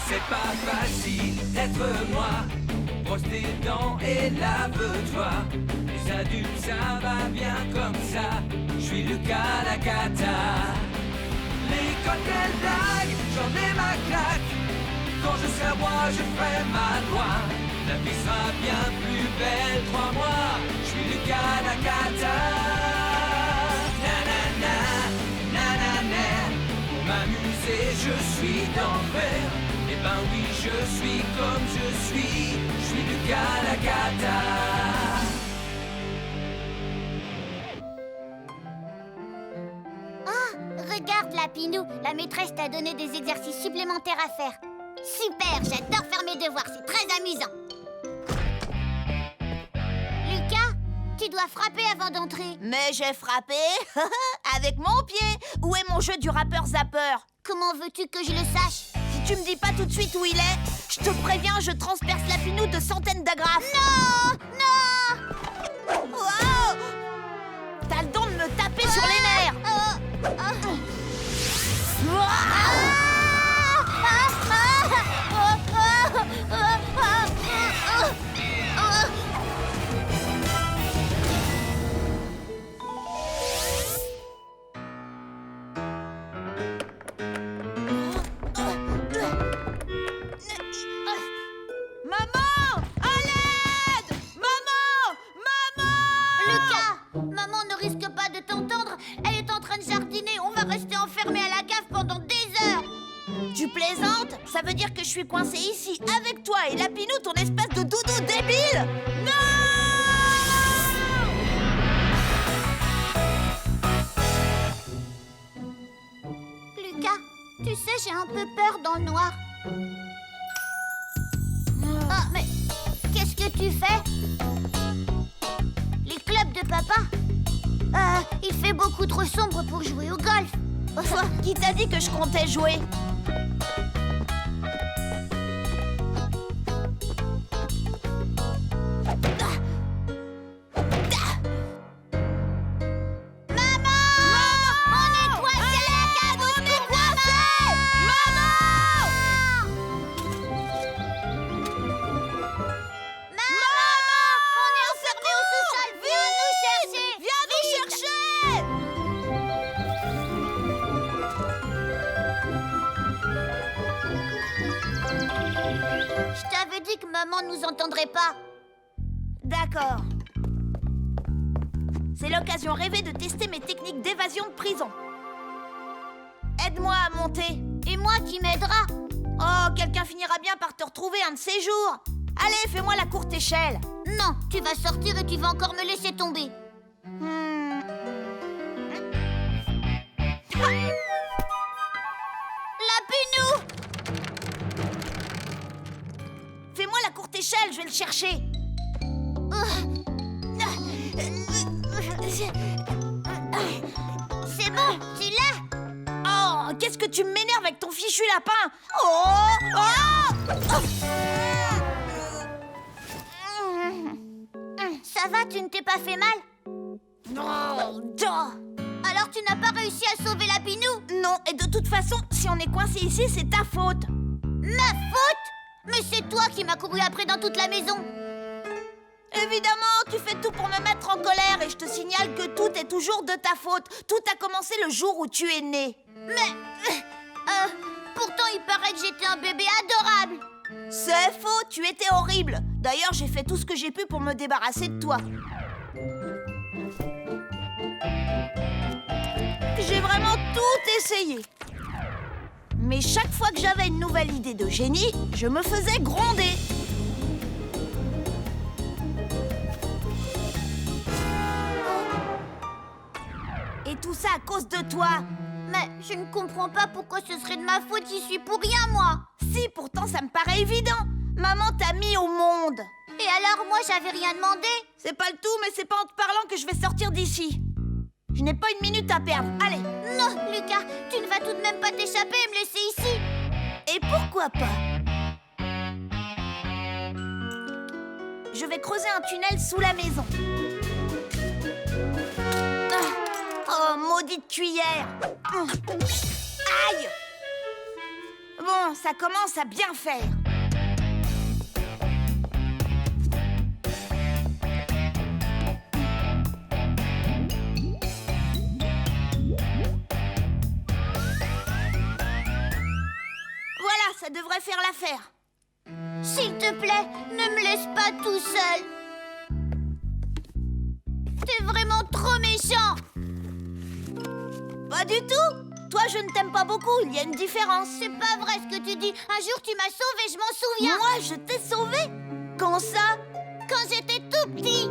C'est pas facile d'être moi. Brosse tes dents et lave-toi. Les adultes, ça va bien comme ça. Je suis Lucas Lacata. L'école, quelle blague, j'en ai ma claque. Quand je serai roi, je ferai ma loi. La vie sera bien plus belle, crois-moi. Je suis Lucas Lacata. Nanana, nanana. Pour m'amuser, je suis d'enfer. Eh ben oui, je suis comme je suis Lucas Lacata. Oh, regarde Lapinou, la maîtresse t'a donné des exercices supplémentaires à faire. Super, j'adore faire mes devoirs, c'est très amusant. Lucas, tu dois frapper avant d'entrer. Mais j'ai frappé avec mon pied. Où est mon jeu du rappeur zapper? Comment veux-tu que je le sache? Si tu me dis pas tout de suite où il est, je te préviens, je transperce Lapinou de centaines d'agrafes. Non! Non! Wow! T'as le don de me taper sur les nerfs. Maman! À l'aide! Maman! Maman! Lucas, maman ne risque pas de t'entendre. Elle est en train de jardiner. On va rester enfermés à la cave pendant des heures. Tu plaisantes? Ça veut dire que je suis coincée ici avec toi et Lapinou, ton espèce de doudou débile? Non! Lucas, tu sais, j'ai un peu peur dans le noir. Ah, mais qu'est-ce que tu fais? Les clubs de papa? Il fait beaucoup trop sombre pour jouer au golf. Qui t'a dit que je comptais jouer? Maman nous entendrait pas. D'accord. C'est l'occasion rêvée de tester mes techniques d'évasion de prison. Aide-moi à monter. Et moi qui m'aidera. Oh, quelqu'un finira bien par te retrouver un de ces jours. Allez, fais-moi la courte échelle. Non, tu vas sortir et tu vas encore me laisser tomber. Lapinou! Fais-moi la courte échelle, je vais le chercher. C'est bon, tu l'as? Oh, qu'est-ce que tu m'énerves avec ton fichu lapin? Oh! Ça va, tu ne t'es pas fait mal? Non! Alors tu n'as pas réussi à sauver Lapinou? Non, et de toute façon, si on est coincé ici, c'est ta faute. Ma faute? Mais c'est toi qui m'as couru après dans toute la maison. Évidemment, tu fais tout pour me mettre en colère et je te signale que tout est toujours de ta faute. Tout a commencé le jour où tu es né. Mais... pourtant, il paraît que j'étais un bébé adorable. C'est faux, tu étais horrible. D'ailleurs, j'ai fait tout ce que j'ai pu pour me débarrasser de toi. J'ai vraiment tout essayé. Mais chaque fois que j'avais une nouvelle idée de génie, je me faisais gronder. Et tout ça à cause de toi. Mais je ne comprends pas pourquoi ce serait de ma faute, j'y suis pour rien, moi. Si, pourtant ça me paraît évident. Maman t'a mis au monde. Et alors, moi, j'avais rien demandé. C'est pas le tout, mais c'est pas en te parlant que je vais sortir d'ici. Je n'ai pas une minute à perdre. Allez. Non, Lucas, tu ne vas tout de même pas t'échapper et me laisser ici. Et pourquoi pas? Je vais creuser un tunnel sous la maison. Oh, maudite cuillère. Aïe. Bon, bon, ça commence à bien faire. Voilà, ça devrait faire l'affaire. S'il te plaît, ne me laisse pas tout seul. T'es vraiment trop méchant. Pas du tout. Toi, je ne t'aime pas beaucoup, il y a une différence. C'est pas vrai ce que tu dis. Un jour, tu m'as sauvée, je m'en souviens. Moi, je t'ai sauvé. Quand ça? Quand j'étais tout petit.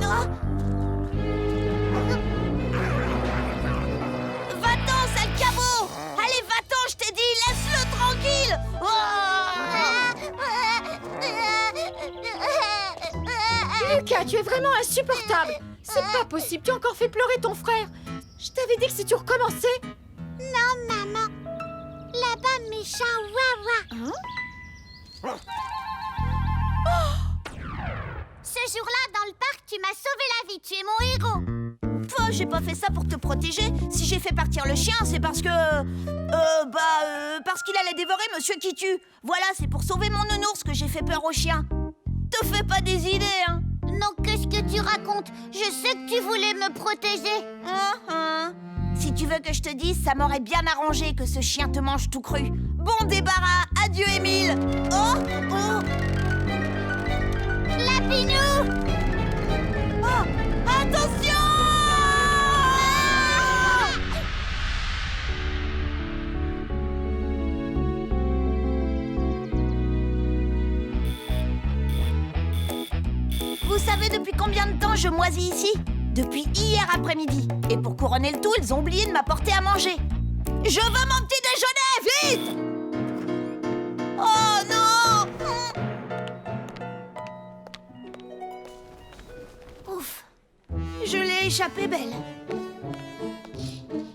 Ah! Va-t'en, sale cabot! Allez, va-t'en, je t'ai dit, laisse-le tranquille! Lucas, tu es vraiment insupportable. C'est pas possible, tu as encore fait pleurer ton frère. Je t'avais dit que si tu recommençais... Non, maman. Là-bas, méchant Wawa. Hein? Ce jour-là, dans le parc, tu m'as sauvé la vie. Tu es mon héros. Toi, j'ai pas fait ça pour te protéger. Si j'ai fait partir le chien, c'est parce que... parce qu'il allait dévorer Monsieur qui tue. Voilà, c'est pour sauver mon nounours que j'ai fait peur au chien. Te fais pas des idées, hein? Non, qu'est-ce que tu racontes? Je sais que tu voulais me protéger. Si tu veux que je te dise, ça m'aurait bien arrangé que ce chien te mange tout cru. Bon débarras, adieu Émile. Oh, oh. Lapinou! Oh, attention! Vous savez depuis combien de temps je moisis ici? Depuis hier après-midi. Et pour couronner le tout, ils ont oublié de m'apporter à manger. Je veux mon petit déjeuner, vite! Oh non! Ouf! Je l'ai échappé belle.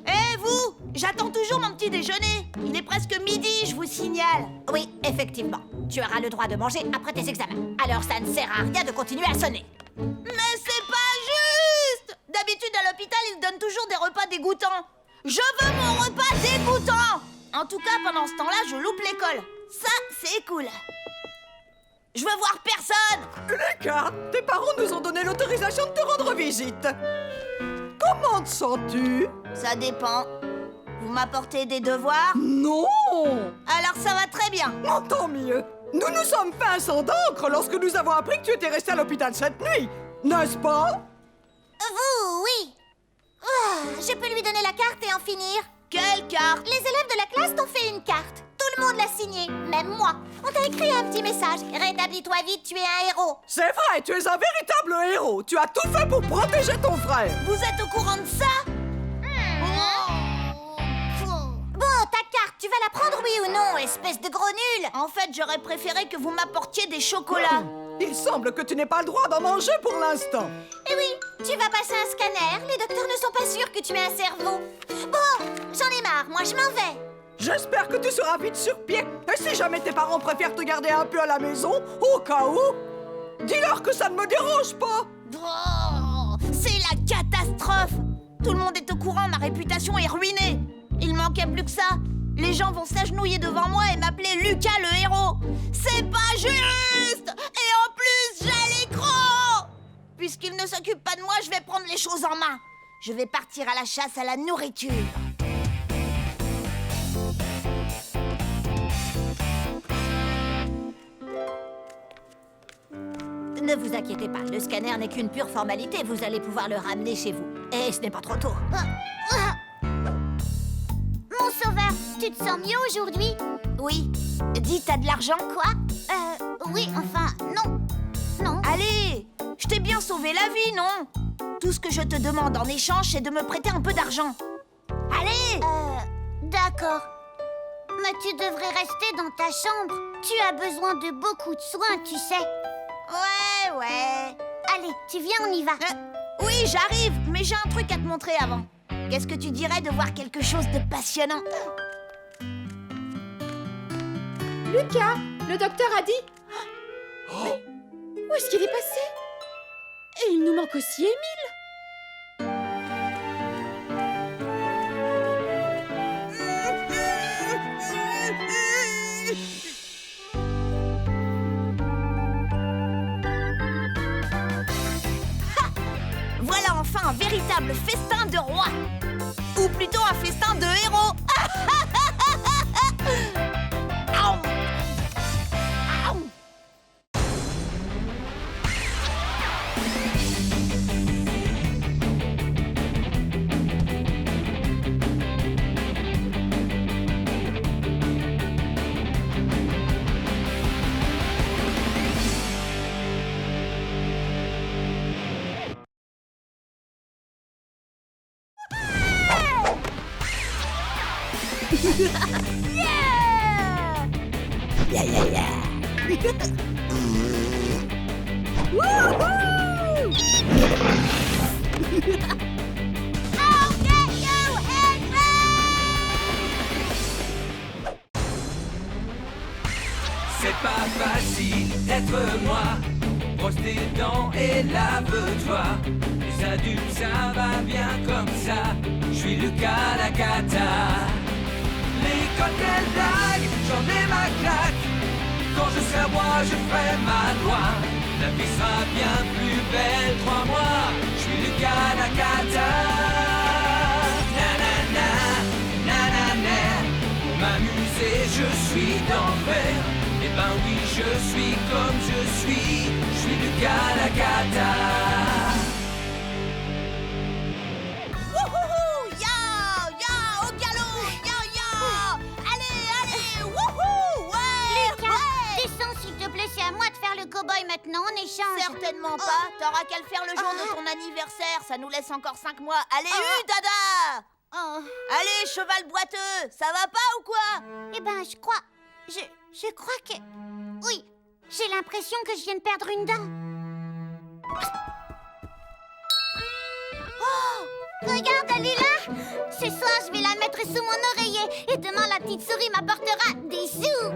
Eh vous! J'attends toujours mon petit déjeuner. Il est presque midi, je vous signale. Oui, effectivement. Tu auras le droit de manger après tes examens. Alors ça ne sert à rien de continuer à sonner. Mais c'est pas juste! D'habitude à l'hôpital, ils donnent toujours des repas dégoûtants. Je veux mon repas dégoûtant! En tout cas, pendant ce temps-là, je loupe l'école. Ça, c'est cool. Je veux voir personne! Lucas, tes parents nous ont donné l'autorisation de te rendre visite. Comment te sens-tu? Ça dépend. Vous m'apportez des devoirs? Non! Alors ça va très bien. Oh, tant mieux. Nous nous sommes fait un sang d'encre lorsque nous avons appris que tu étais resté à l'hôpital cette nuit, n'est-ce pas? Vous, oui. Je peux lui donner la carte et en finir. Quelle carte? Les élèves de la classe t'ont fait une carte. Tout le monde l'a signée, même moi. On t'a écrit un petit message. Rétablis-toi vite, tu es un héros. C'est vrai, tu es un véritable héros. Tu as tout fait pour protéger ton frère. Vous êtes au courant de ça? Bon, ta carte, tu vas la prendre, oui ou non, espèce de gros nul? En fait, j'aurais préféré que vous m'apportiez des chocolats. Il semble que tu n'aies pas le droit d'en manger pour l'instant. Eh oui, tu vas passer un scanner. Les docteurs ne sont pas sûrs que tu aies un cerveau. Bon, j'en ai marre, moi je m'en vais. J'espère que tu seras vite sur pied. Et si jamais tes parents préfèrent te garder un peu à la maison, au cas où, dis-leur que ça ne me dérange pas. Oh, c'est la catastrophe. Tout le monde est au courant, ma réputation est ruinée. Il manquait plus que ça. Les gens vont s'agenouiller devant moi et m'appeler Lucas le héros. C'est pas juste. Et en plus, j'ai les crocs. Puisqu'il ne s'occupe pas de moi, je vais prendre les choses en main. Je vais partir à la chasse à la nourriture. Ne vous inquiétez pas, le scanner n'est qu'une pure formalité. Vous allez pouvoir le ramener chez vous. Et ce n'est pas trop tôt. Mon sauveur, tu te sens mieux aujourd'hui? Oui. Dis, t'as de l'argent? Quoi? Oui, enfin, non. Non. Allez, je t'ai bien sauvé la vie, non? Tout ce que je te demande en échange, c'est de me prêter un peu d'argent. Allez! D'accord. Mais tu devrais rester dans ta chambre. Tu as besoin de beaucoup de soins, tu sais. Ouais. Allez, tu viens, on y va. Oui, j'arrive, mais j'ai un truc à te montrer avant. Qu'est-ce que tu dirais de voir quelque chose de passionnant? Lucas, le docteur a dit... Où est-ce qu'il est passé? Et il nous manque aussi Émile. Voilà enfin un véritable festin de roi. Ou plutôt un festin de héros. Aouh. Aouh. C'est pas facile d'être moi. Brosse tes dents et lave-toi. Les adultes, ça va bien comme ça. Je suis Lucas la cata. L'école qu'elle blague, j'en ai ma claque. Quand je serai roi, je ferai ma loi. La vie sera bien plus belle, crois-moi. Je suis Lucas la cata. Nanana, nanana. Pour m'amuser, je suis d'enfer. Eh ben oui, je suis comme je suis Lucas la cata. Wouhou! Ya! Ya! Au galop! Ya! Ya! Allez! Allez! Wouhou! Ouais! Lucas, Ouais! descends s'il te plaît, c'est à moi de faire le cow-boy maintenant, on échange. Certainement pas. T'auras qu'à le faire le jour de ton anniversaire. Ça nous laisse encore 5 mois. Allez, dada! Oh. Allez, cheval boiteux! Ça va pas ou quoi? Eh ben, je crois que... Oui, j'ai l'impression que je viens de perdre une dent. Oh, regarde, elle est là. Ce soir, je vais la mettre sous mon oreiller et demain, la petite souris m'apportera des sous.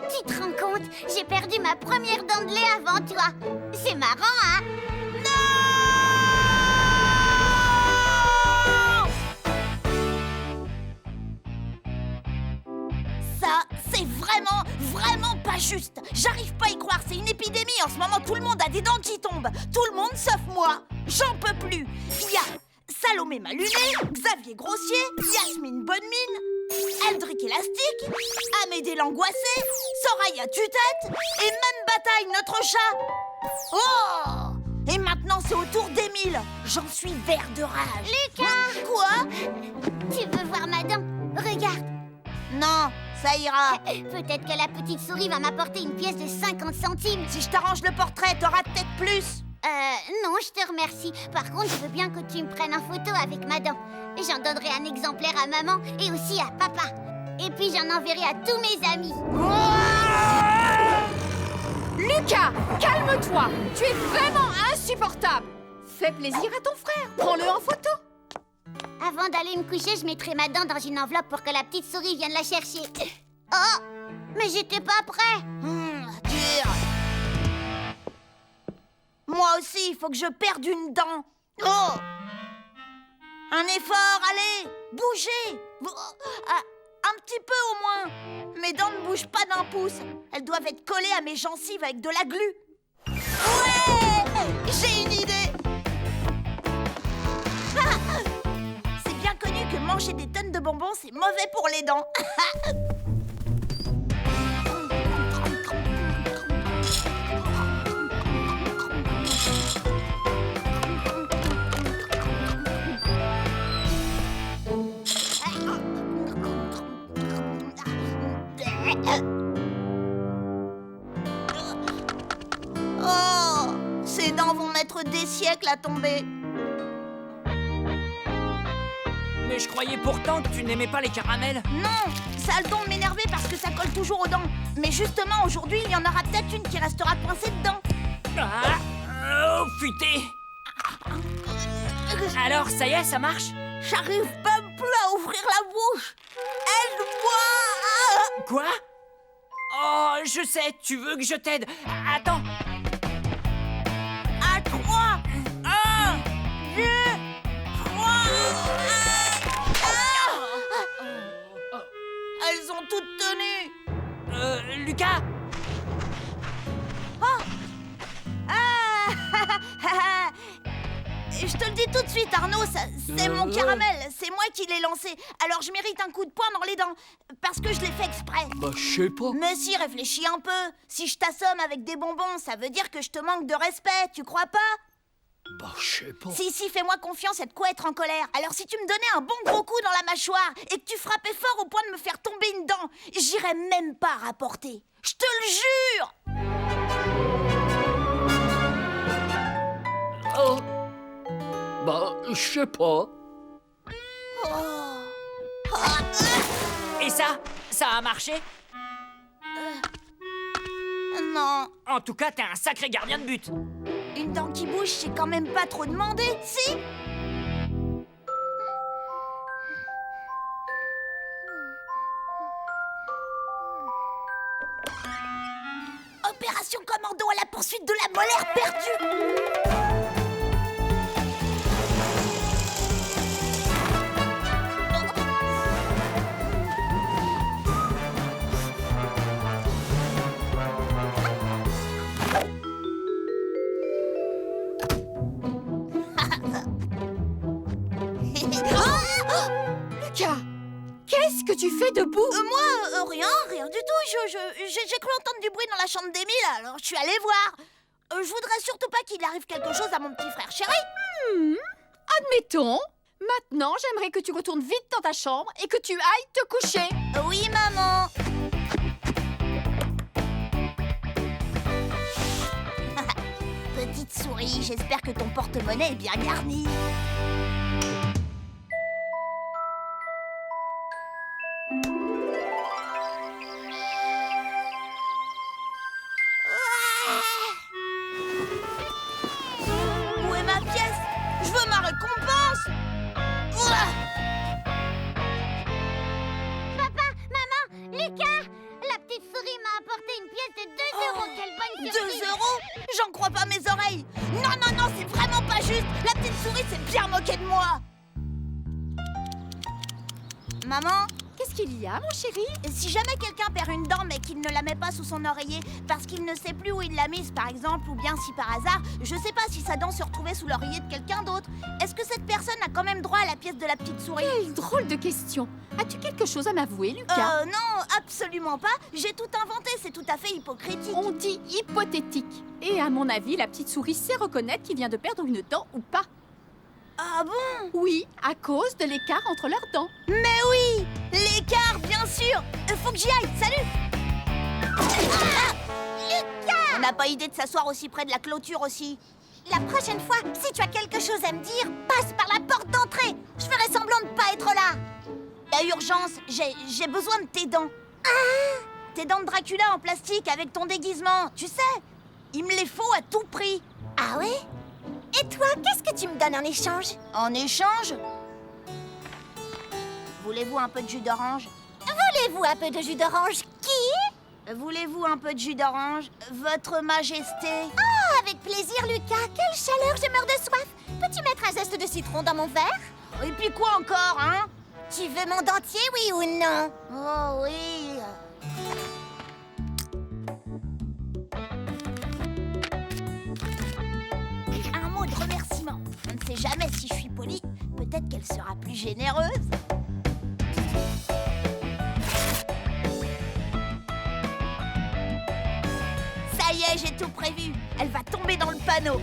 Tu te rends compte? J'ai perdu ma première dent de lait avant toi. C'est marrant, hein? Ça, c'est vraiment pas juste. J'arrive pas à y croire, c'est une épidémie. En ce moment, tout le monde a des dents qui tombent. Tout le monde sauf moi. J'en peux plus. Il y a Salomé Malunet, Xavier Grossier, Yasmine Bonnemine, Eldrick Élastique, Amédée l'Angoissé, Soraya Tue-Tête et même Bataille, notre chat. Oh! Et maintenant, c'est au tour d'Émile. J'en suis vert de rage. Lucas! Quoi? Tu veux voir ma dent? Regarde. Non, ça ira. Peut-être que la petite souris va m'apporter une pièce de 50 centimes. Si je t'arrange le portrait, t'auras peut-être plus. Non, je te remercie. Par contre, je veux bien que tu me prennes en photo avec ma dent. J'en donnerai un exemplaire à maman et aussi à papa. Et puis j'en enverrai à tous mes amis. Lucas, calme-toi. Tu es vraiment insupportable. Fais plaisir à ton frère. Prends-le en photo. Avant d'aller me coucher, je mettrai ma dent dans une enveloppe pour que la petite souris vienne la chercher. Oh, mais j'étais pas prêt. Dur. Moi aussi, il faut que je perde une dent. Oh! Un effort, allez, bougez. Un petit peu au moins. Mes dents ne bougent pas d'un pouce. Elles doivent être collées à mes gencives avec de la glu. Ouais! J'ai une idée. C'est bien connu que manger des tonnes de bonbons, c'est mauvais pour les dents. Oh, ces dents vont mettre des siècles à tomber. Mais je croyais pourtant que tu n'aimais pas les caramels. Non, ça a le don de m'énerver parce que ça colle toujours aux dents. Mais justement, aujourd'hui, il y en aura peut-être une qui restera coincée dedans. Ah, oh, futé. Alors, ça y est, ça marche? J'arrive même plus à ouvrir la bouche. Aide-moi! Quoi? Oh, je sais, tu veux que je t'aide. Attends. À 3, 1, 2, 3. Elles ont toutes tenu. Lucas. Je te le dis tout de suite, Arnaud, c'est mon caramel. C'est moi qui l'ai lancé. Alors je mérite un coup de poing dans les dents. Parce que je l'ai fait exprès. Bah, je sais pas. Mais si, réfléchis un peu. Si je t'assomme avec des bonbons, ça veut dire que je te manque de respect, tu crois pas? Bah, je sais pas. Si, fais-moi confiance et de quoi être en colère. Alors si tu me donnais un bon gros coup dans la mâchoire et que tu frappais fort au point de me faire tomber une dent, j'irais même pas rapporter. Je te le jure! Oh. Bah, je sais pas. Et ça a marché? Non, En tout cas, t'es un sacré gardien de but. une dent qui bouge, c'est quand même pas trop demandé, si? Opération commando à la poursuite de la molaire perdue! Lucas, qu'est-ce que tu fais debout? Rien du tout. J'ai cru entendre du bruit dans la chambre d'Émile, alors je suis allée voir. Je voudrais surtout pas qu'il arrive quelque chose à mon petit frère chéri. Admettons. Maintenant, j'aimerais que tu retournes vite dans ta chambre et que tu ailles te coucher. Oui, maman. Petite souris, j'espère que ton porte-monnaie est bien garni. Où est ma pièce? Je veux ma récompense. Ouah. Papa, maman, Lucas, la petite souris m'a apporté une pièce de 2 euros. Quelle bonne 2 surprise! euros? J'en crois pas mes oreilles. Non, c'est vraiment pas juste. La petite souris s'est bien moquée de moi. Maman, Qu'est-ce qu'il y a, mon chéri? si jamais quelqu'un perd une dent mais qu'il ne la met pas sous son oreiller parce qu'il ne sait plus où il l'a mise par exemple, ou bien si par hasard, je sais pas si sa dent se retrouvait sous l'oreiller de quelqu'un d'autre, est-ce que cette personne a quand même droit à la pièce de la petite souris? Quelle drôle de question. As-tu quelque chose à m'avouer, Lucas? Non, absolument pas. J'ai tout inventé, c'est tout à fait hypocritique. On dit hypothétique. Et à mon avis, la petite souris sait reconnaître qu'il vient de perdre une dent ou pas. Ah bon? Oui, à cause de l'écart entre leurs dents. Mais oui! L'écart, bien sûr! Faut que j'y aille, salut! Lucas! On n'a pas idée de s'asseoir aussi près de la clôture aussi. La prochaine fois, si tu as quelque chose à me dire, passe par la porte d'entrée. Je ferai semblant de pas être là. Y a urgence, j'ai besoin de tes dents. Tes dents de Dracula en plastique avec ton déguisement, tu sais? Il me les faut à tout prix. Ah ouais? Et toi, qu'est-ce que tu me donnes en échange? En échange? Voulez-vous un peu de jus d'orange? Voulez-vous un peu de jus d'orange? Qui? Voulez-vous un peu de jus d'orange? Votre Majesté? Ah, avec plaisir, Lucas. Quelle chaleur, je meurs de soif. Peux-tu mettre un zeste de citron dans mon verre? Et puis quoi encore, hein? Tu veux mon dentier, oui ou non? Oh oui. Un mot de remerciement. On ne sait jamais si je suis polie. Peut-être qu'elle sera plus généreuse. Ça y est, j'ai tout prévu. Elle va tomber dans le panneau.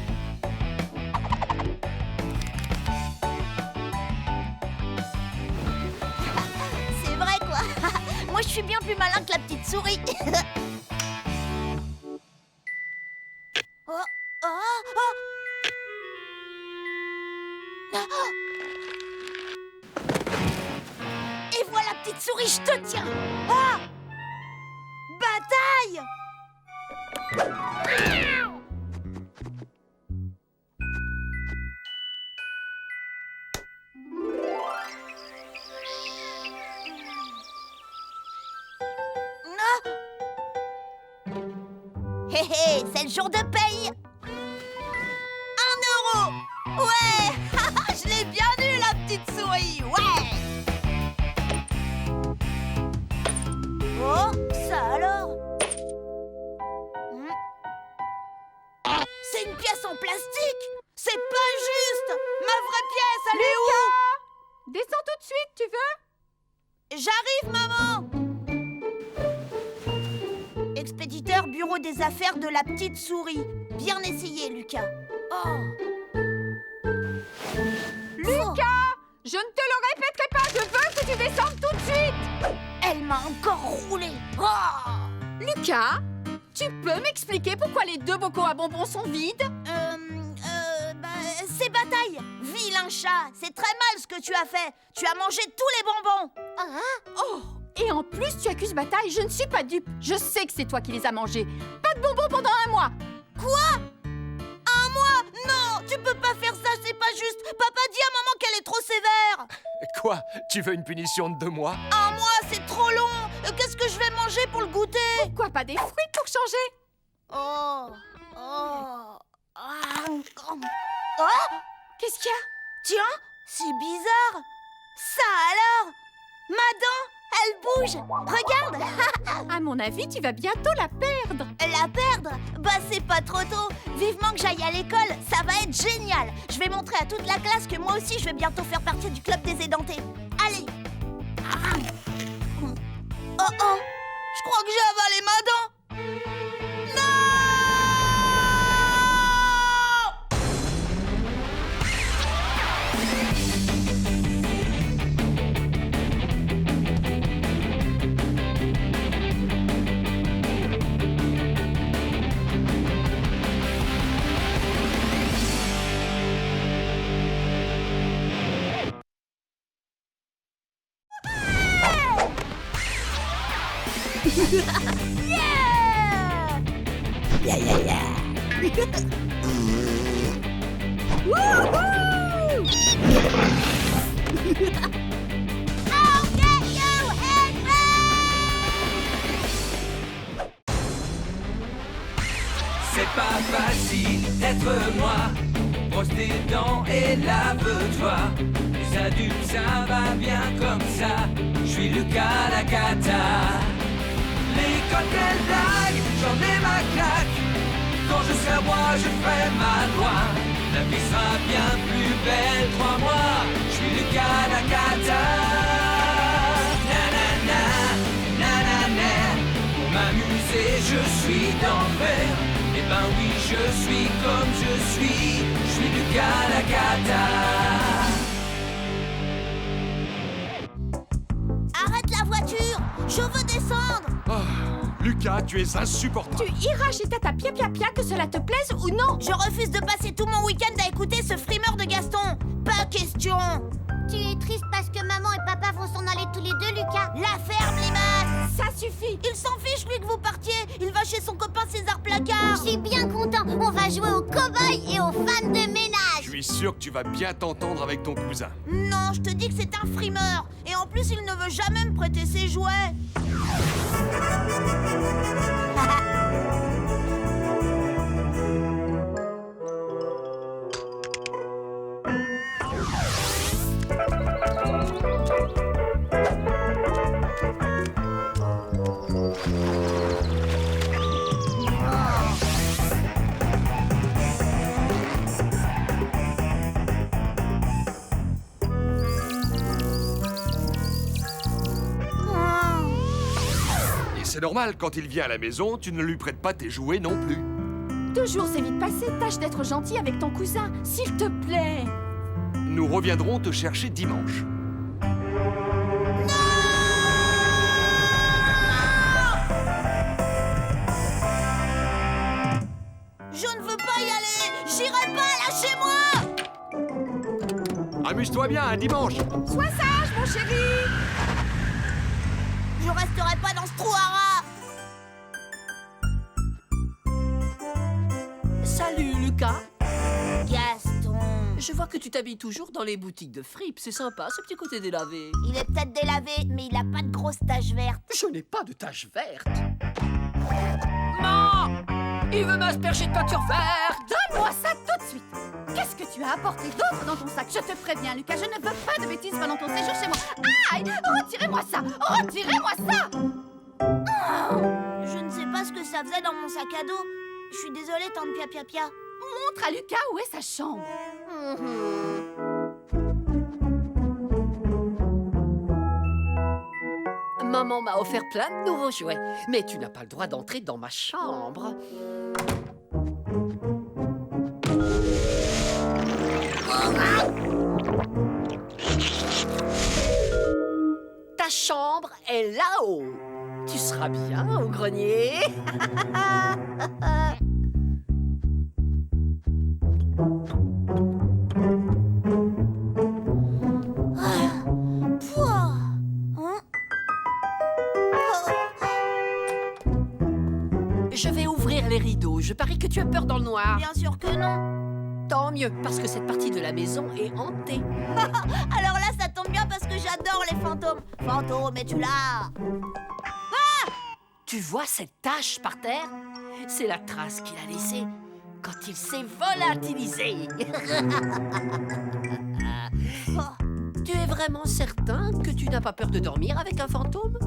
C'est vrai, quoi. Moi, je suis bien plus malin que la petite souris. Oh, oh, oh. Et voilà, petite souris, je te tiens. Ah! Bataille! Ah! Hé hé, c'est le jour de paye. 1 euro. Ouais. Je l'ai bien eu, la petite souris. Ouais. Oh, ça alors. C'est une pièce en plastique. C'est pas juste. Ma vraie pièce, elle est où? Descends tout de suite, tu veux? J'arrive, maman. Expéditeur bureau des affaires de la petite souris. Bien essayé, Lucas. Oh. Lucas, je ne te le répéterai pas, je veux que tu descendes tout de suite. Elle m'a encore roulé. Oh. Lucas, tu peux m'expliquer pourquoi les 2 bocaux à bonbons sont vides? C'est bataille. Vilain chat, c'est très mal ce que tu as fait. Tu as mangé tous les bonbons. Oh, et en plus tu accuses Bataille, je ne suis pas dupe. Je sais que c'est toi qui les as mangés. Pas de bonbons pendant 1 mois. Quoi? 1 mois? Non, tu peux pas faire ça, c'est pas juste. Papa dit à maman qu'elle est trop sévère. Quoi? Tu veux une punition de 2 mois? 1 mois, c'est trop long. Qu'est-ce que je vais manger pour le goûter? Pourquoi pas des fruits pour changer? Oh. Qu'est-ce qu'il y a? Tiens, c'est bizarre. Ça alors? Ma dent, elle bouge. Regarde. À mon avis, tu vas bientôt la perdre. La perdre? Bah c'est pas trop tôt. Vivement que j'aille à l'école, ça va être génial. Je vais montrer à toute la classe que moi aussi je vais bientôt faire partie du club des édentés. Allez. Oh, je crois que j'ai avalé ma dent. Non! C'est pas facile d'être moi. Brosse tes dents et lave-toi. Les adultes, ça va bien comme ça. Je suis Lucas la cata. L'école, quelle blague, j'en ai ma claque. Quand je serai roi, je ferai ma loi. La vie sera bien plus belle, crois-moi. Je suis Lucas la cata. Nanana, nanana. Pour m'amuser, je suis d'enfer. Eh ben oui, je suis comme je suis Lucas la cata. Arrête la voiture, je veux descendre. Lucas, tu es insupportable. Tu iras chez Tata Pia Pia Pia, que cela te plaise ou non. Je refuse de passer tout mon week-end à écouter ce frimeur de Gaston. Pas question. Tu es triste parce que maman et papa vont s'en aller tous les 2, Lucas. La ferme, limace. Ça suffit. Il s'en fiche, lui, que vous partiez. Il va chez son copain César Placard. Je suis bien content. On va jouer aux cow-boys et aux femmes de ménage. Je suis sûr que tu vas bien t'entendre avec ton cousin. Non, je te dis que c'est un frimeur. Et en plus, il ne veut jamais me prêter ses jouets. C'est normal, quand il vient à la maison, tu ne lui prêtes pas tes jouets non plus. 2 jours, c'est vite passé. Tâche d'être gentil avec ton cousin, s'il te plaît. Nous reviendrons te chercher dimanche. Je ne veux pas y aller. J'irai pas, lâchez-moi. Amuse-toi bien, un dimanche. Sois sage, mon chéri. Je resterai pas dans ce trou à rats. Salut Lucas. Gaston. Je vois que tu t'habilles toujours dans les boutiques de fripes. C'est sympa ce petit côté délavé. Il est peut-être délavé, mais il a pas de grosses taches vertes. Je n'ai pas de taches vertes. Non! Il veut m'asperger de peinture verte. Donne-moi ça tout de suite. Qu'est-ce que tu as apporté d'autre dans ton sac? Je te préviens, Lucas, je ne veux pas de bêtises pendant ton séjour chez moi. Aïe! Retirez-moi ça! Retirez-moi ça! Je ne sais pas ce que ça faisait dans mon sac à dos. Je suis désolée, tante Pia Pia. Montre à Lucas où est sa chambre. Maman m'a offert plein de nouveaux jouets, mais tu n'as pas le droit d'entrer dans ma chambre. Ta chambre est là-haut. Tu seras bien au grenier. Je vais ouvrir les rideaux. Je parie que tu as peur dans le noir. Bien sûr que non. Tant mieux, parce que cette partie de la maison est hantée. Alors là, ça tombe bien parce que j'adore les fantômes. Fantôme, es-tu là? Tu vois cette tache par terre? C'est la trace qu'il a laissée quand il s'est volatilisé. Tu es vraiment certain que tu n'as pas peur de dormir avec un fantôme?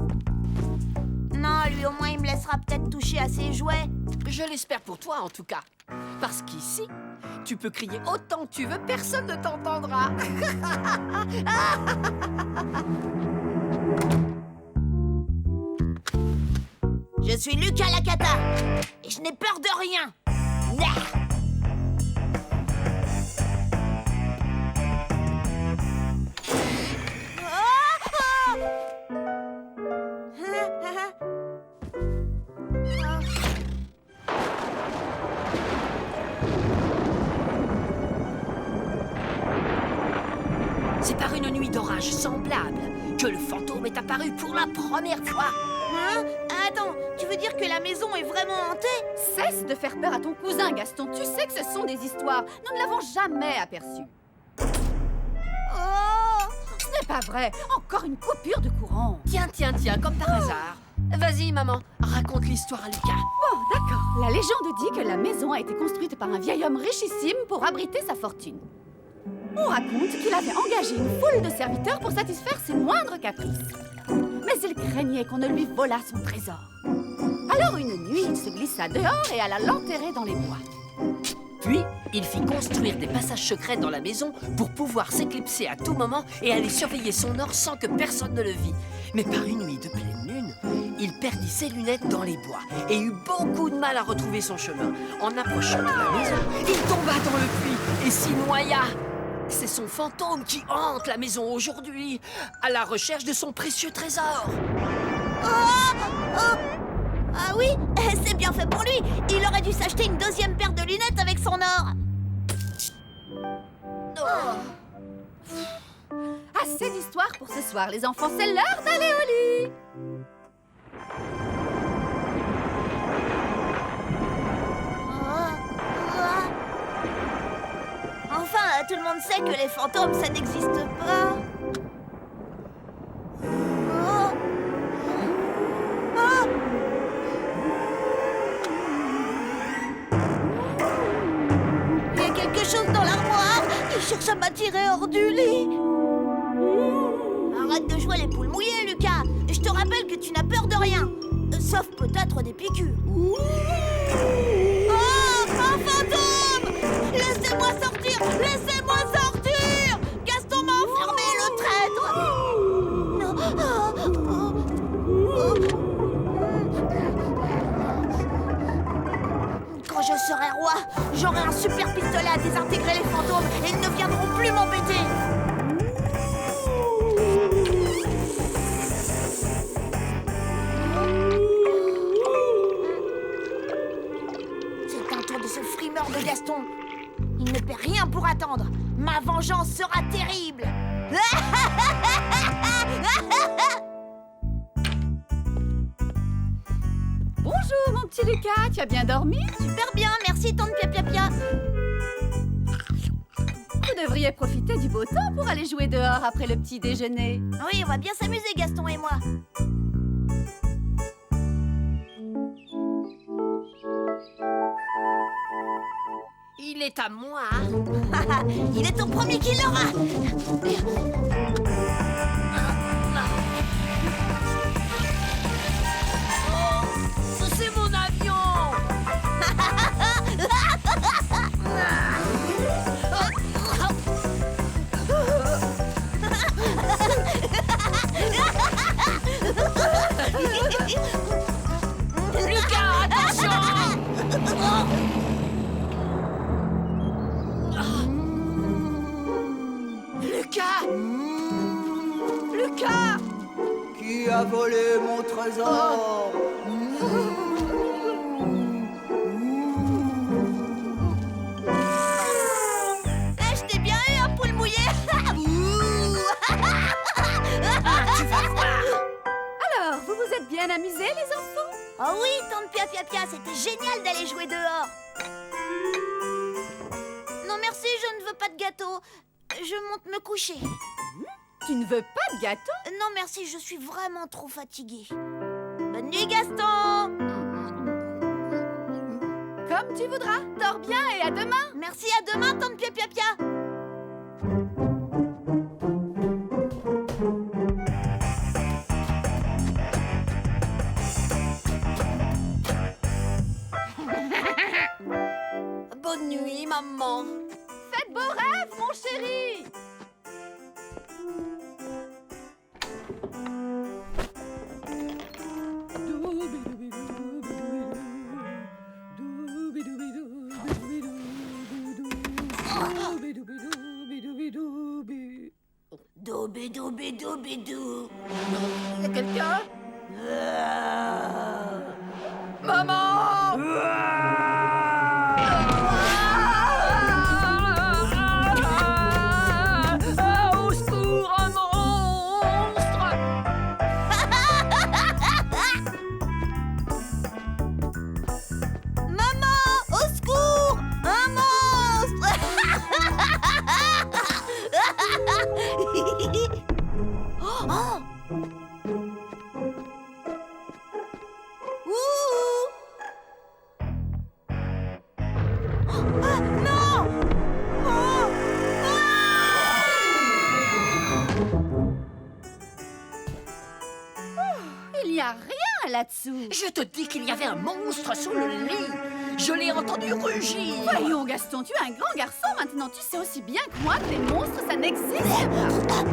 Non, lui au moins il me laissera peut-être toucher à ses jouets. Je l'espère pour toi en tout cas. Parce qu'ici, tu peux crier autant que tu veux, personne ne t'entendra. Je suis Lucas la Cata et je n'ai peur de rien. C'est par une nuit d'orage semblable que le fantôme est apparu pour la première fois. Hein? Attends, tu veux dire que la maison est vraiment hantée? Cesse de faire peur à ton cousin, Gaston. Tu sais que ce sont des histoires. Nous ne l'avons jamais aperçu. Oh! Ce n'est pas vrai. Encore une coupure de courant. Tiens, comme par hasard. Vas-y, maman, raconte l'histoire à Lucas. Bon, d'accord. La légende dit que la maison a été construite par un vieil homme richissime pour abriter sa fortune. On raconte qu'il avait engagé une foule de serviteurs pour satisfaire ses moindres caprices. Mais il craignait qu'on ne lui volât son trésor. Alors une nuit, il se glissa dehors et alla l'enterrer dans les bois. Puis, il fit construire des passages secrets dans la maison pour pouvoir s'éclipser à tout moment et aller surveiller son or sans que personne ne le vît. Mais par une nuit de pleine lune, il perdit ses lunettes dans les bois et eut beaucoup de mal à retrouver son chemin. En approchant de la maison, il tomba dans le puits et s'y noya. C'est son fantôme qui hante la maison aujourd'hui, à la recherche de son précieux trésor. Ah oui, c'est bien fait pour lui. Il aurait dû s'acheter une deuxième paire de lunettes avec son or. Assez d'histoires pour ce soir, les enfants. C'est l'heure d'aller au lit. Enfin, tout le monde sait que les fantômes, ça n'existe pas. Il y a quelque chose dans l'armoire. Il cherche à m'attirer hors du lit. Arrête de jouer les poules mouillées, Lucas. Je te rappelle que tu n'as peur de rien. Sauf peut-être des piqûres. Oh, un fantôme! Laissez-moi sortir! Laissez-moi sortir! Gaston m'a enfermé, le traître! Non. Quand je serai roi, j'aurai un super pistolet à désintégrer les fantômes et ils ne viendront plus m'embêter! C'est un tour de ce frimeur de Gaston. Il ne paie rien pour attendre. Ma vengeance sera terrible. Bonjour, mon petit Lucas. Tu as bien dormi? Super bien, merci tante Pia Pia. Vous devriez profiter du beau temps pour aller jouer dehors après le petit déjeuner. Oui, on va bien s'amuser, Gaston et moi. est à moi. Il est au premier qui l'aura. C'est mon avion. Lucas, attention! Lucas! Lucas! Qui a volé mon trésor? Je t'ai bien eu, un poule mouillé. Tu vas voir! Alors, vous vous êtes bien amusés, les enfants? Oh oui, tante Pia Pia Pia, c'était génial d'aller jouer dehors. Non merci, je ne veux pas de gâteau. Je monte me coucher. Tu ne veux pas de gâteau? Non merci, je suis vraiment trop fatiguée. Bonne nuit Gaston. Comme tu voudras. Dors bien et à demain. Merci, à demain tante Pia Pia Pia. Bonne nuit, maman. Faites beaux rêves, mon chéri. Doubidou. Y a quelqu'un? Maman! Au secours, un monstre! Maman, au secours, un monstre. Oh. Ouh. Ah, non. Oh. Il n'y a rien là-dessous. Je te dis qu'il y avait un monstre sous le lit. Je l'ai entendu rugir. Voyons, Gaston, tu es un grand garçon. Maintenant, tu sais aussi bien que moi que les monstres, ça n'existe pas.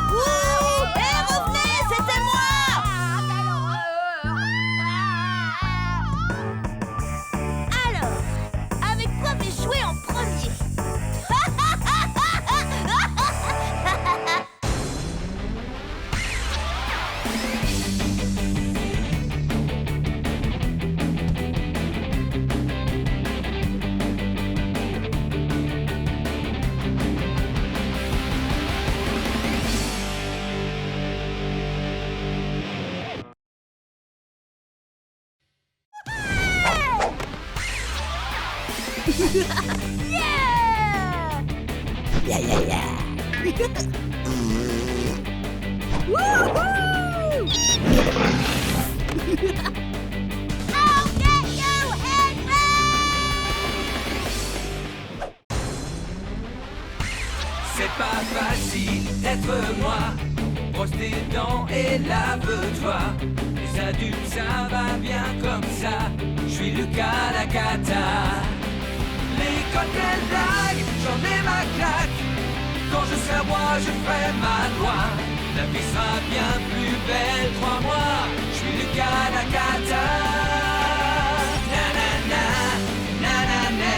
Ouh. Hé, revenez, c'était moi. Alors, avec quoi vais-je jouer en premier? I'll get you, Henry! C'est pas facile d'être moi. Brosse tes dents et lave-toi. Les adultes, ça va bien comme ça. Je suis Lucas la cata. Les cocktails blagues, j'en ai ma claque. Quand je serai roi, je ferai ma loi. La vie sera bien plus belle, crois-moi. Je suis Lucas la cata. Nanana, nanana.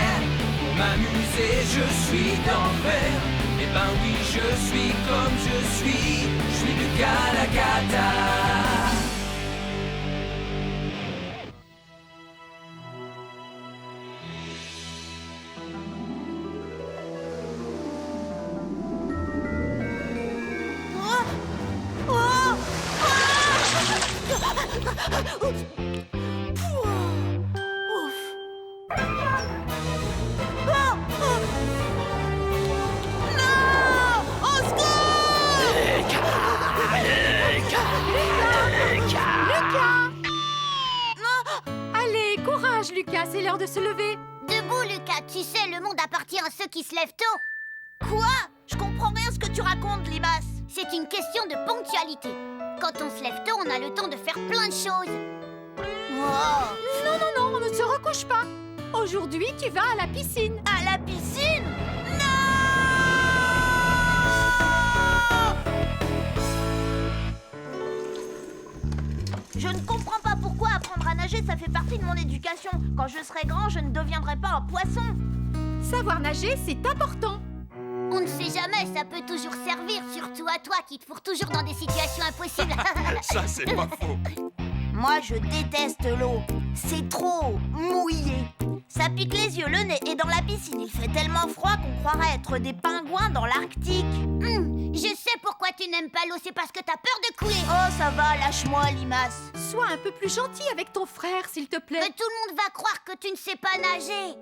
Pour m'amuser, je suis d'enfer. Eh ben oui, je suis comme je suis Lucas la cata. Non! Au de se lever. Debout, Lucas. Tu sais, le monde appartient à ceux qui se lèvent tôt. Quoi? Je comprends rien ce que tu racontes, Limas. C'est une question de ponctualité. Quand on se lève tôt, on a le temps de faire plein de choses. Non, non, non, on ne se recouche pas. Aujourd'hui, tu vas à la piscine. À la piscine? Je ne comprends pas pourquoi apprendre à nager, ça fait partie de mon éducation. Quand je serai grand, je ne deviendrai pas un poisson. Savoir nager, c'est important. On ne sait jamais, ça peut toujours servir, surtout à toi qui te fourre toujours dans des situations impossibles. Ça, c'est pas faux. Moi, je déteste l'eau. C'est trop mouillé. Ça pique les yeux, le nez, et dans la piscine, il fait tellement froid qu'on croirait être des pingouins dans l'Arctique. Je sais pourquoi tu n'aimes pas l'eau, c'est parce que t'as peur de couler. Oh, ça va, lâche-moi, Limas. Sois un peu plus gentil avec ton frère, s'il te plaît. Mais tout le monde va croire que tu ne sais pas nager.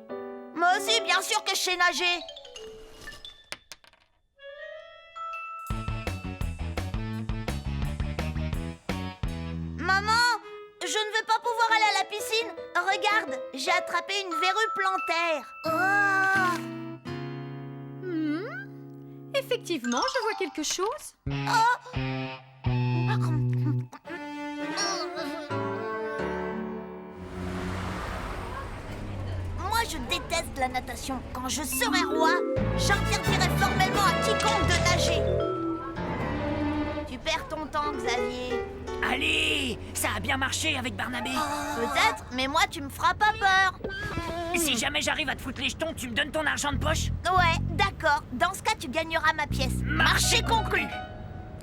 Moi aussi, bien sûr que je sais nager. Maman, je ne veux pas pouvoir aller à la piscine. Regarde, j'ai attrapé une verrue plantaire. Effectivement, je vois quelque chose. Moi, je déteste la natation. Quand je serai roi, j'interdirai formellement à quiconque de nager. Tu perds ton temps, Xavier. Allez, ça a bien marché avec Barnabé. Peut-être, mais moi, tu me feras pas peur. Si jamais j'arrive à te foutre les jetons, tu me donnes ton argent de poche? Ouais, d'accord. Dans ce cas, tu gagneras ma pièce. Marché conclu.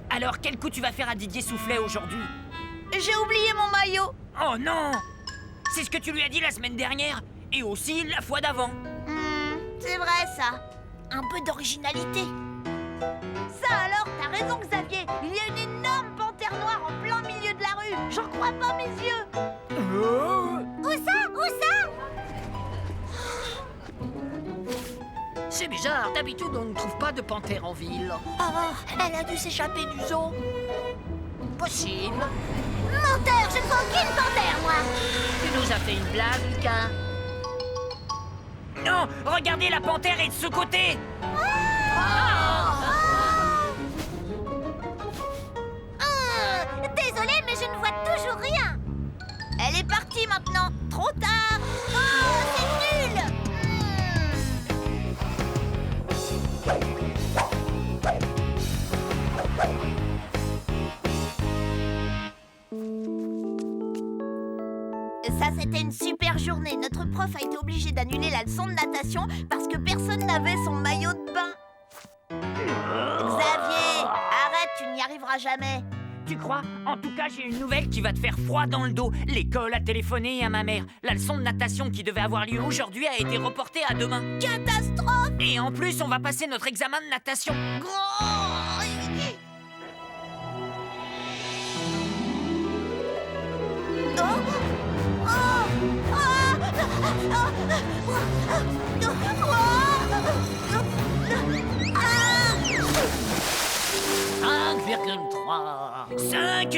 Alors, quel coup tu vas faire à Didier Soufflet aujourd'hui? J'ai oublié mon maillot. Oh non! C'est ce que tu lui as dit la semaine dernière, et aussi la fois d'avant. C'est vrai, ça. Un peu d'originalité. Ça alors, t'as raison, Xavier. Il y a une énorme panthère noire en plein milieu de la rue. J'en crois pas mes yeux. Où ça? Où ça? C'est bizarre, d'habitude on ne trouve pas de panthère en ville. Elle a dû s'échapper du zoo. Possible. Menteur, je ne vois aucune panthère, moi. Tu nous as fait une blague, Lucas. Non, regardez, la panthère est de ce côté. Désolée, mais je ne vois toujours rien. Elle est partie maintenant. Trop tard. C'est nul. Ça, c'était une super journée. Notre prof a été obligé d'annuler la leçon de natation parce que personne n'avait son maillot de bain. Xavier, arrête, tu n'y arriveras jamais. Tu crois? En tout cas, j'ai une nouvelle qui va te faire froid dans le dos. L'école a téléphoné à ma mère. La leçon de natation qui devait avoir lieu aujourd'hui a été reportée à demain. Catastrophe! Et en plus, on va passer notre examen de natation. Ah 5,5.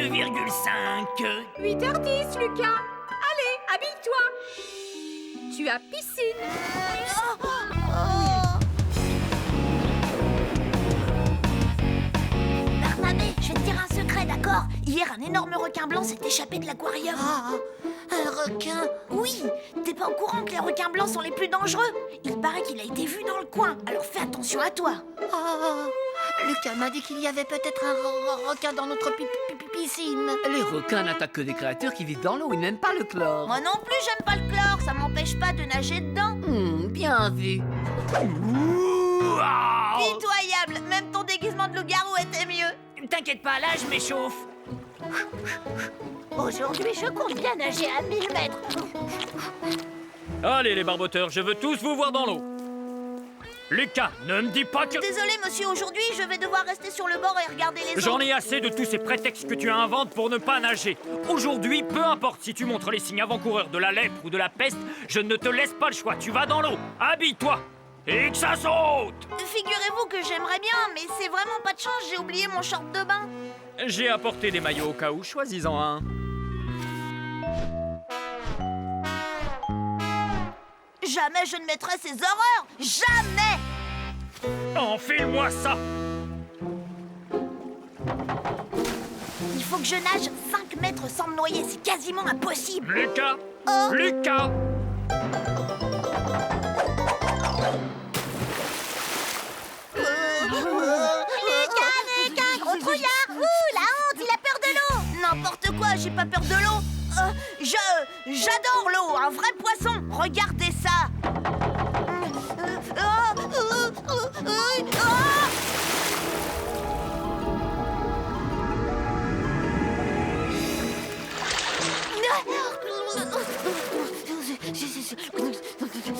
8h10, Lucas. Allez, habille-toi. Tu as piscine. Barnabé, je vais te dire un secret, d'accord? Hier, un énorme requin blanc s'est échappé de l'aquarium. Un requin? Oui. T'es pas au courant que les requins blancs sont les plus dangereux? Il paraît qu'il a été vu dans le coin, alors fais attention à toi. Lucas m'a dit qu'il y avait peut-être un requin dans notre piscine. Les requins n'attaquent que des créatures qui vivent dans l'eau, ils n'aiment pas le chlore. Moi non plus, j'aime pas le chlore, ça m'empêche pas de nager dedans. Bien vu. Pitoyable, même ton déguisement de loup-garou était mieux. T'inquiète pas, là, je m'échauffe. Aujourd'hui, je compte bien nager à 1000 mètres. Allez les barboteurs, je veux tous vous voir dans l'eau. Lucas, ne me dis pas que... Désolé monsieur, aujourd'hui je vais devoir rester sur le bord et regarder les J'en autres. ai assez de tous ces prétextes que tu inventes pour ne pas nager. Aujourd'hui, peu importe si tu montres les signes avant-coureurs de la lèpre ou de la peste, je ne te laisse pas le choix, tu vas dans l'eau. Habille-toi et que ça saute. Figurez-vous que j'aimerais bien, mais c'est vraiment pas de chance, j'ai oublié mon short de bain. J'ai apporté des maillots au cas où, choisis-en un. Jamais je ne mettrai ces horreurs. Jamais. Enfile-moi ça! Il faut que je nage 5 mètres sans me noyer. C'est quasiment impossible. Lucas! Oh. Lucas! Lucas, gros trouillard. Ouh, la honte, il a peur de l'eau. N'importe quoi, j'ai pas peur de l'eau. J'adore l'eau, un vrai poisson. Regardez ça.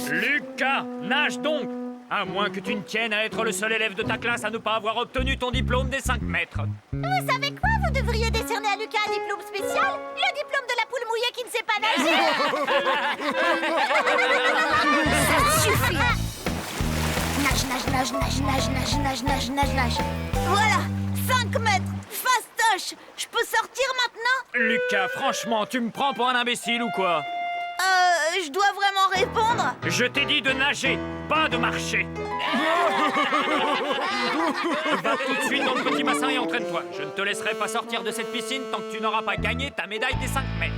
Lucas, nage donc! À moins que tu ne tiennes à être le seul élève de ta classe à ne pas avoir obtenu ton diplôme des 5 mètres. Vous savez quoi? Vous devriez décerner à Lucas un diplôme spécial. Le diplôme de la poule mouillée qui ne sait pas nager. Ça suffit. Nage. Voilà, 5 mètres, fastoche. Je peux sortir maintenant? Lucas, franchement, tu me prends pour un imbécile ou quoi? Je dois vraiment répondre? Je t'ai dit de nager, pas de marcher. Va tout de suite dans le petit bassin et entraîne-toi. Je ne te laisserai pas sortir de cette piscine tant que tu n'auras pas gagné ta médaille des 5 mètres.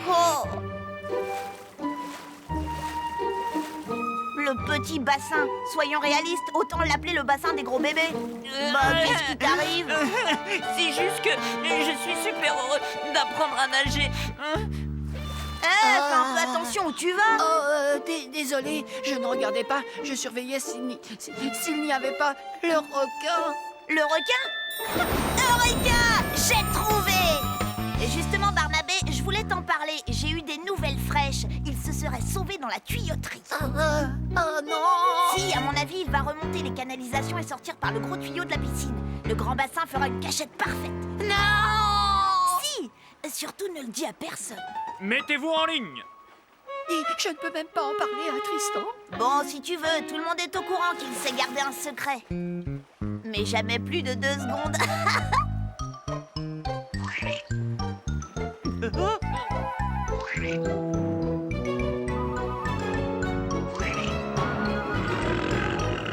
Oh. Le petit bassin. Soyons réalistes, autant l'appeler le bassin des gros bébés. Qu'est-ce qui t'arrive? C'est juste que je suis super heureux d'apprendre à nager. Fais un peu attention où tu vas. Désolé, je ne regardais pas. Je surveillais s'il n'y avait pas le requin. Le requin? Eureka! J'ai trouvé! Et justement, Barnabé, je voulais t'en parler. J'ai eu des nouvelles fraîches. Il se serait sauvé dans la tuyauterie. Oh non! Si, à mon avis, il va remonter les canalisations et sortir par le gros tuyau de la piscine. Le grand bassin fera une cachette parfaite. Non! Si! Surtout, ne le dis à personne. Mettez-vous en ligne. Et je ne peux même pas en parler à Tristan. Bon, si tu veux, tout le monde est au courant qu'il sait garder un secret. Mais jamais plus de 2 secondes.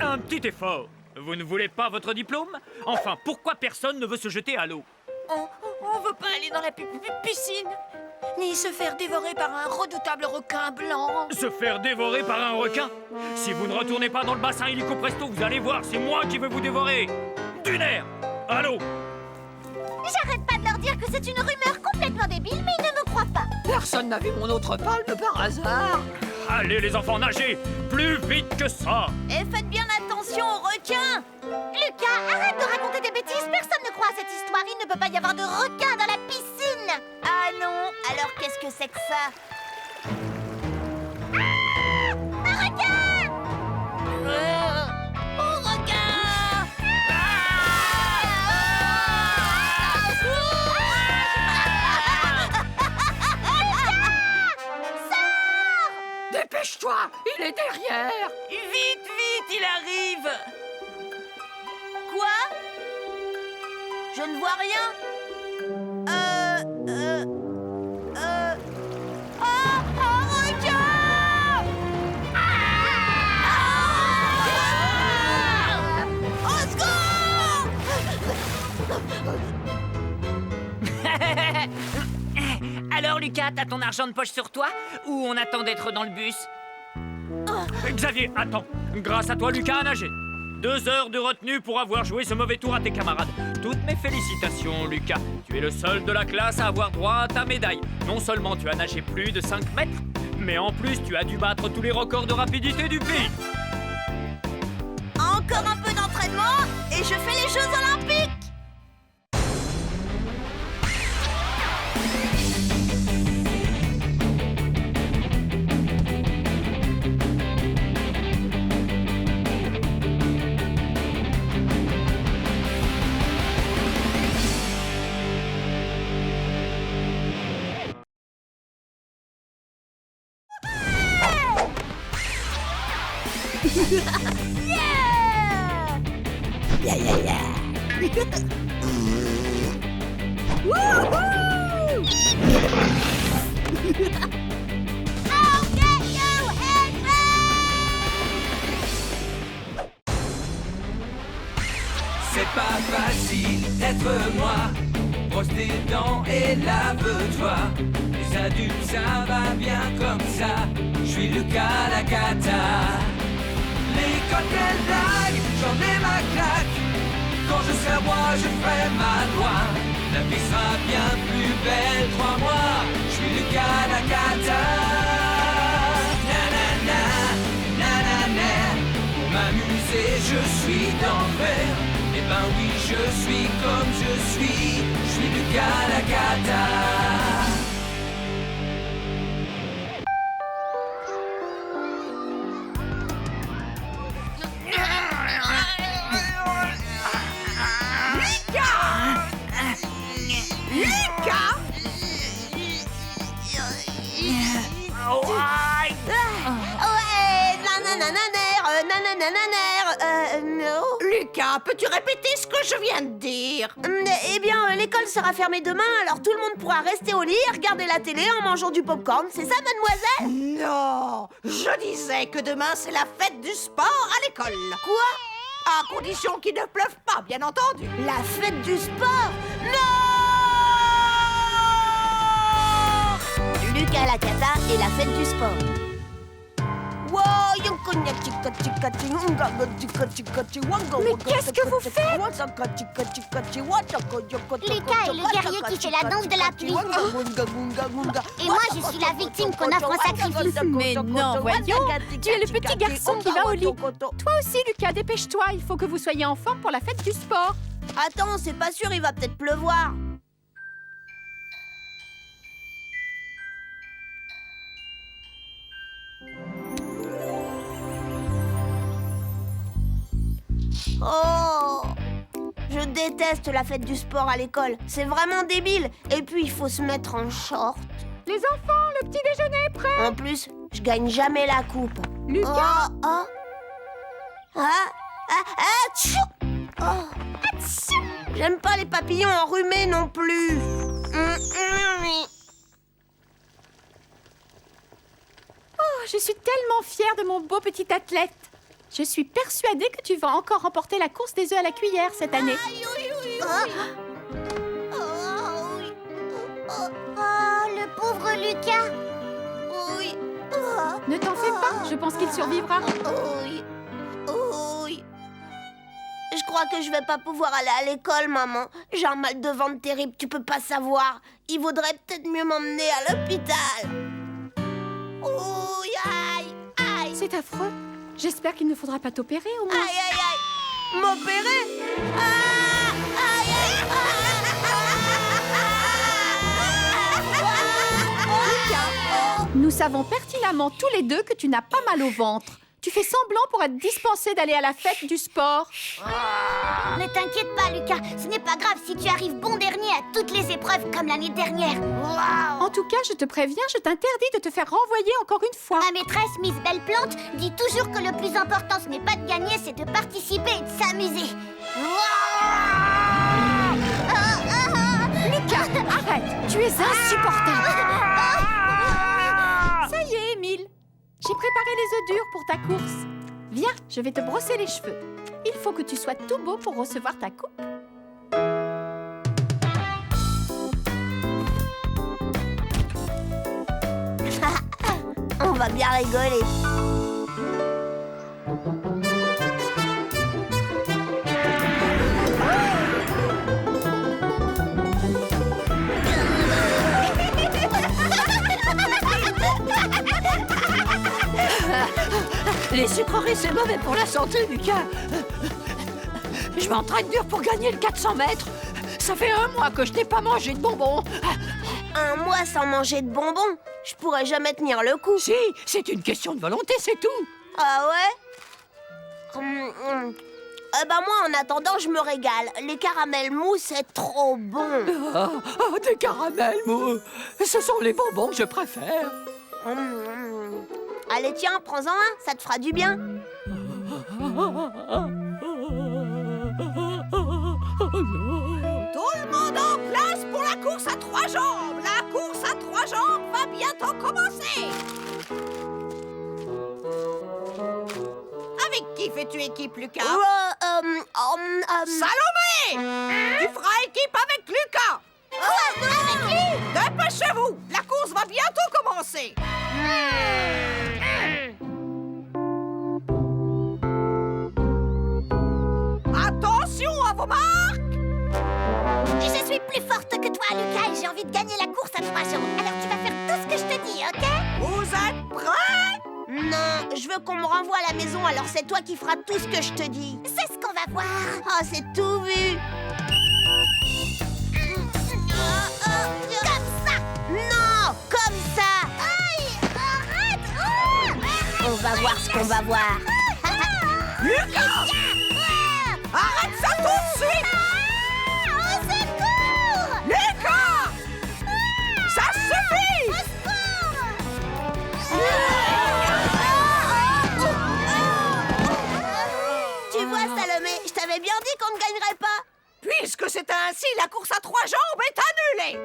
Un petit effort. Vous ne voulez pas votre diplôme? Enfin, pourquoi personne ne veut se jeter à l'eau? On veut pas aller dans la piscine, ni se faire dévorer par un redoutable requin blanc. Se faire dévorer par un requin? Si vous ne retournez pas dans le bassin illico presto, vous allez voir, c'est moi qui vais vous dévorer. Du nerf! Allô? J'arrête pas de leur dire que c'est une rumeur complètement débile, mais ils ne me croient pas. Personne n'a vu mon autre palme par hasard. Allez les enfants, nagez! Plus vite que ça! Et faites bien attention aux requins. Lucas, arrête de raconter des bêtises. Personne ne croit à cette histoire. Il ne peut pas y avoir de requin dans la piscine. Ah non? Alors qu'est-ce que c'est que ça? Un requin! Oh, requin! Dépêche-toi, il est derrière. Vite, il arrive. Quoi? Je ne vois rien. Un requin! Au secours! Alors Lucas, t'as ton argent de poche sur toi? Ou on attend d'être dans le bus? Xavier, attends. Grâce à toi, Lucas a nagé. 2 heures de retenue pour avoir joué ce mauvais tour à tes camarades. Toutes mes félicitations, Lucas. Tu es le seul de la classe à avoir droit à ta médaille. Non seulement tu as nagé plus de 5 mètres, mais en plus tu as dû battre tous les records de rapidité du pays. Encore un peu d'entraînement et je fais les Jeux Olympiques! I'll get you, Henry! pas facile d'être moi. Brosse tes dents et lave-toi. Les adultes, ça va bien comme ça. Je suis Lucas la cata. L'école, quelle blague, j'en ai ma claque. Quand je serai roi, je ferai ma loi. La vie sera bien plus belle, crois-moi. Je suis Lucas la cata. Nanana, nanana. Pour m'amuser, je suis d'enfer. Eh ben oui, je suis comme je suis. Je suis Lucas la cata. Lucas, peux-tu répéter ce que je viens de dire? Eh bien, l'école sera fermée demain, alors tout le monde pourra rester au lit et regarder la télé en mangeant du popcorn, c'est ça, mademoiselle? Non, je disais que demain c'est la fête du sport à l'école. Quoi? À condition qu'il ne pleuve pas, bien entendu. La fête du sport? Non! Lucas la cata et la fête du sport. Mais qu'est-ce que vous faites? Lucas est le guerrier qui fait la danse de la pluie. Et moi, je suis la victime qu'on offre en sacrifice. Mais non, voyons, tu es le petit garçon qui va au lit. Toi aussi, Lucas, dépêche-toi, il faut que vous soyez en forme pour la fête du sport. Attends, c'est pas sûr, il va peut-être pleuvoir. Oh! Je déteste la fête du sport à l'école. C'est vraiment débile. Et puis, il faut se mettre en short. Les enfants, le petit déjeuner est prêt. En plus, je gagne jamais la coupe. Lucas, Oh! Tchou! Oh! Atchou! J'aime pas les papillons enrhumés non plus. oh, je suis tellement fière de mon beau petit athlète. Je suis persuadée que tu vas encore remporter la course des œufs à la cuillère cette année. Oh, le pauvre Lucas. Oui. Ne t'en fais pas, je pense qu'il survivra. Oui. Je crois que je vais pas pouvoir aller à l'école, maman. J'ai un mal de ventre terrible, tu peux pas savoir. Il vaudrait peut-être mieux m'emmener à l'hôpital. Ouh, aïe, aïe. C'est affreux. J'espère qu'il ne faudra pas t'opérer au moins. Aïe, aïe, aïe. M'opérer? Ah, aïe, aïe, aïe. Nous savons pertinemment tous les deux que tu n'as pas mal au ventre. Tu fais semblant pour être dispensé d'aller à la fête du sport. Ne t'inquiète pas, Lucas. Ce n'est pas grave si tu arrives bon dernier à toutes les épreuves comme l'année dernière. En tout cas, je te préviens, je t'interdis de te faire renvoyer encore une fois. Ma maîtresse, Miss Belle-Plante, dit toujours que le plus important, ce n'est pas de gagner, c'est de participer et de s'amuser. Lucas, arrête. Tu es insupportable. Ça y est, Émile. J'ai préparé les œufs durs pour ta course. Viens, je vais te brosser les cheveux. Il faut que tu sois tout beau pour recevoir ta coupe. On va bien rigoler. Les sucreries, c'est mauvais pour la santé, Lucas. Je m'entraîne dur pour gagner le 400 mètres. Ça fait 1 mois que je n'ai pas mangé de bonbons. 1 mois sans manger de bonbons? Je pourrais jamais tenir le coup. Si, c'est une question de volonté, c'est tout. Ah ouais? Ben moi, en attendant, je me régale. Les caramels mous, c'est trop bon. Des caramels, mou. Ce sont les bonbons que je préfère. Allez, tiens, prends-en un, ça te fera du bien. Tout le monde en place pour la course à 3 jambes. La course à 3 jambes va bientôt commencer. Avec qui fais-tu équipe, Lucas? Salomé! Tu feras équipe avec Lucas! Avec lui? Dépêchez-vous! La course va bientôt commencer! Attention à vos marques! Je suis plus forte que toi, Lucas, et j'ai envie de gagner la course à 3 jambes. Alors tu vas faire tout ce que je te dis, ok? Vous êtes prêts? Non, je veux qu'on me renvoie à la maison, alors c'est toi qui feras tout ce que je te dis. C'est ce qu'on va voir. Oh, c'est tout vu. Comme ça. Non, comme ça. Aïe, arrête. On va voir ce qu'on va voir. Lucas! Arrête ça tout de suite! Au secours! Lucas! Ça suffit! Au secours! Tu vois, Salomé, je t'avais bien dit qu'on ne gagnerait pas. Puisque c'est ainsi, la course à 3 jambes est annulée!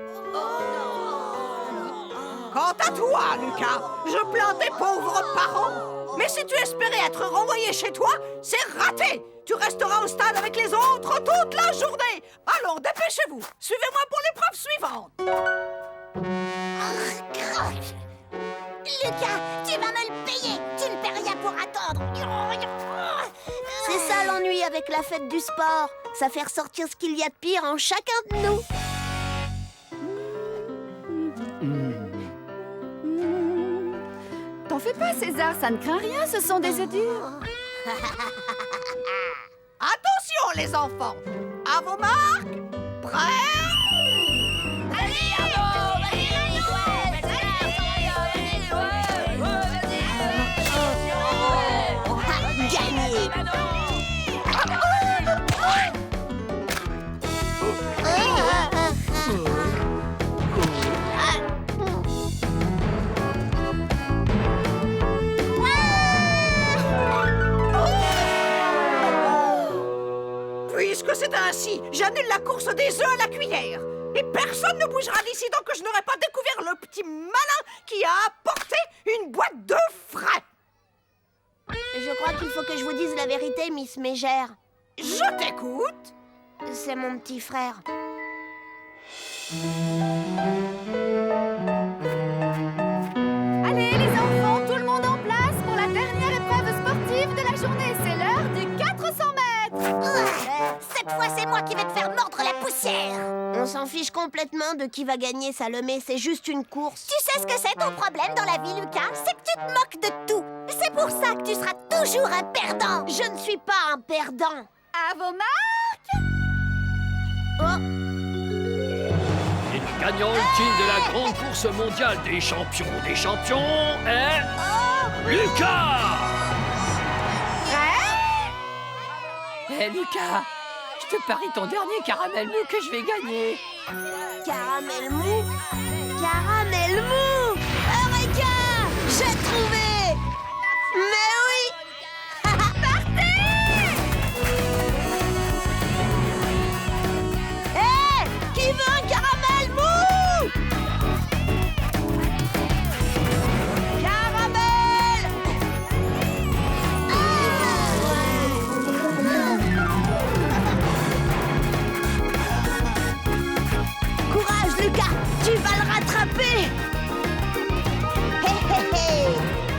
Quant à toi, Lucas, je plains tes pauvres parents. Mais si tu espérais être renvoyé chez toi, c'est raté! Tu resteras au stade avec les autres toute la journée! Alors, dépêchez-vous! Suivez-moi pour l'épreuve suivante! Lucas, tu vas me le payer. Tu ne paies rien pour attendre. C'est ça l'ennui avec la fête du sport. Ça fait ressortir ce qu'il y a de pire en chacun de nous. T'en fais pas, César, ça ne craint rien, ce sont des œufs durs. Attention, les enfants! À vos marques! Prêts? Gagné. Puisque c'est ainsi, j'annule la course des œufs à la cuillère. Et personne ne bougera d'ici tant que je n'aurai pas découvert le petit malin qui a apporté une boîte d'œufs frais. Je crois qu'il faut que je vous dise la vérité, Miss Mégère. Je t'écoute. C'est mon petit frère. Allez, les enfants, tout le monde en place pour la dernière épreuve sportive de la journée. C'est l'heure du 400 mètres. Cette fois, c'est moi qui vais te faire mordre la poussière. On s'en fiche complètement de qui va gagner, Salomé. C'est juste une course. Tu sais ce que c'est ton problème dans la vie, Lucas? C'est que tu te moques de tout. C'est pour ça que tu seras toujours un perdant. Je ne suis pas un perdant. À vos marques. Et le gagnant ultime de la grande course mondiale des champions est... Lucas! Hé, Lucas, je te parie ton dernier caramel mou que je vais gagner. Caramel mou. Caramel mou. Eureka! J'ai trouvé. Mais oui. Hé! Qui veut un caramel mou? Caramel! Courage, Lucas! Tu vas le rattraper! Hé, hé, hé!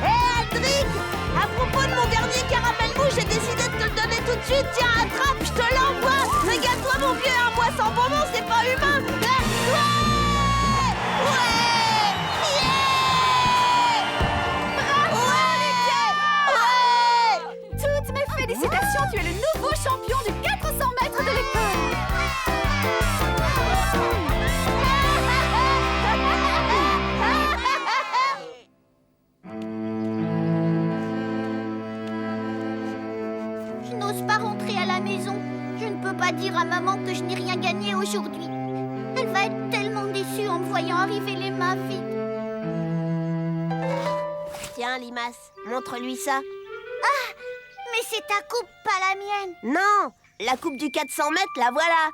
Hé, Aldric! À propos de mon dernier caramel mou, j'ai décidé de te le donner tout de suite. Tiens, attrape, je te l'envoie! Regarde-toi, mon vieux, un mois sans bonbon, c'est pas humain! Ouais! Ouais! Yeah! Ouais! Toutes mes félicitations, tu es le nouveau champion du 400 mètres de l'école. Je n'ose pas rentrer à la maison. Je ne peux pas dire à maman que je n'ai rien gagné aujourd'hui. Elle va être tellement déçue en me voyant arriver les mains vides. Tiens, Limace, montre-lui ça. Mais c'est ta coupe, pas la mienne. Non, la coupe du 400 mètres, la voilà.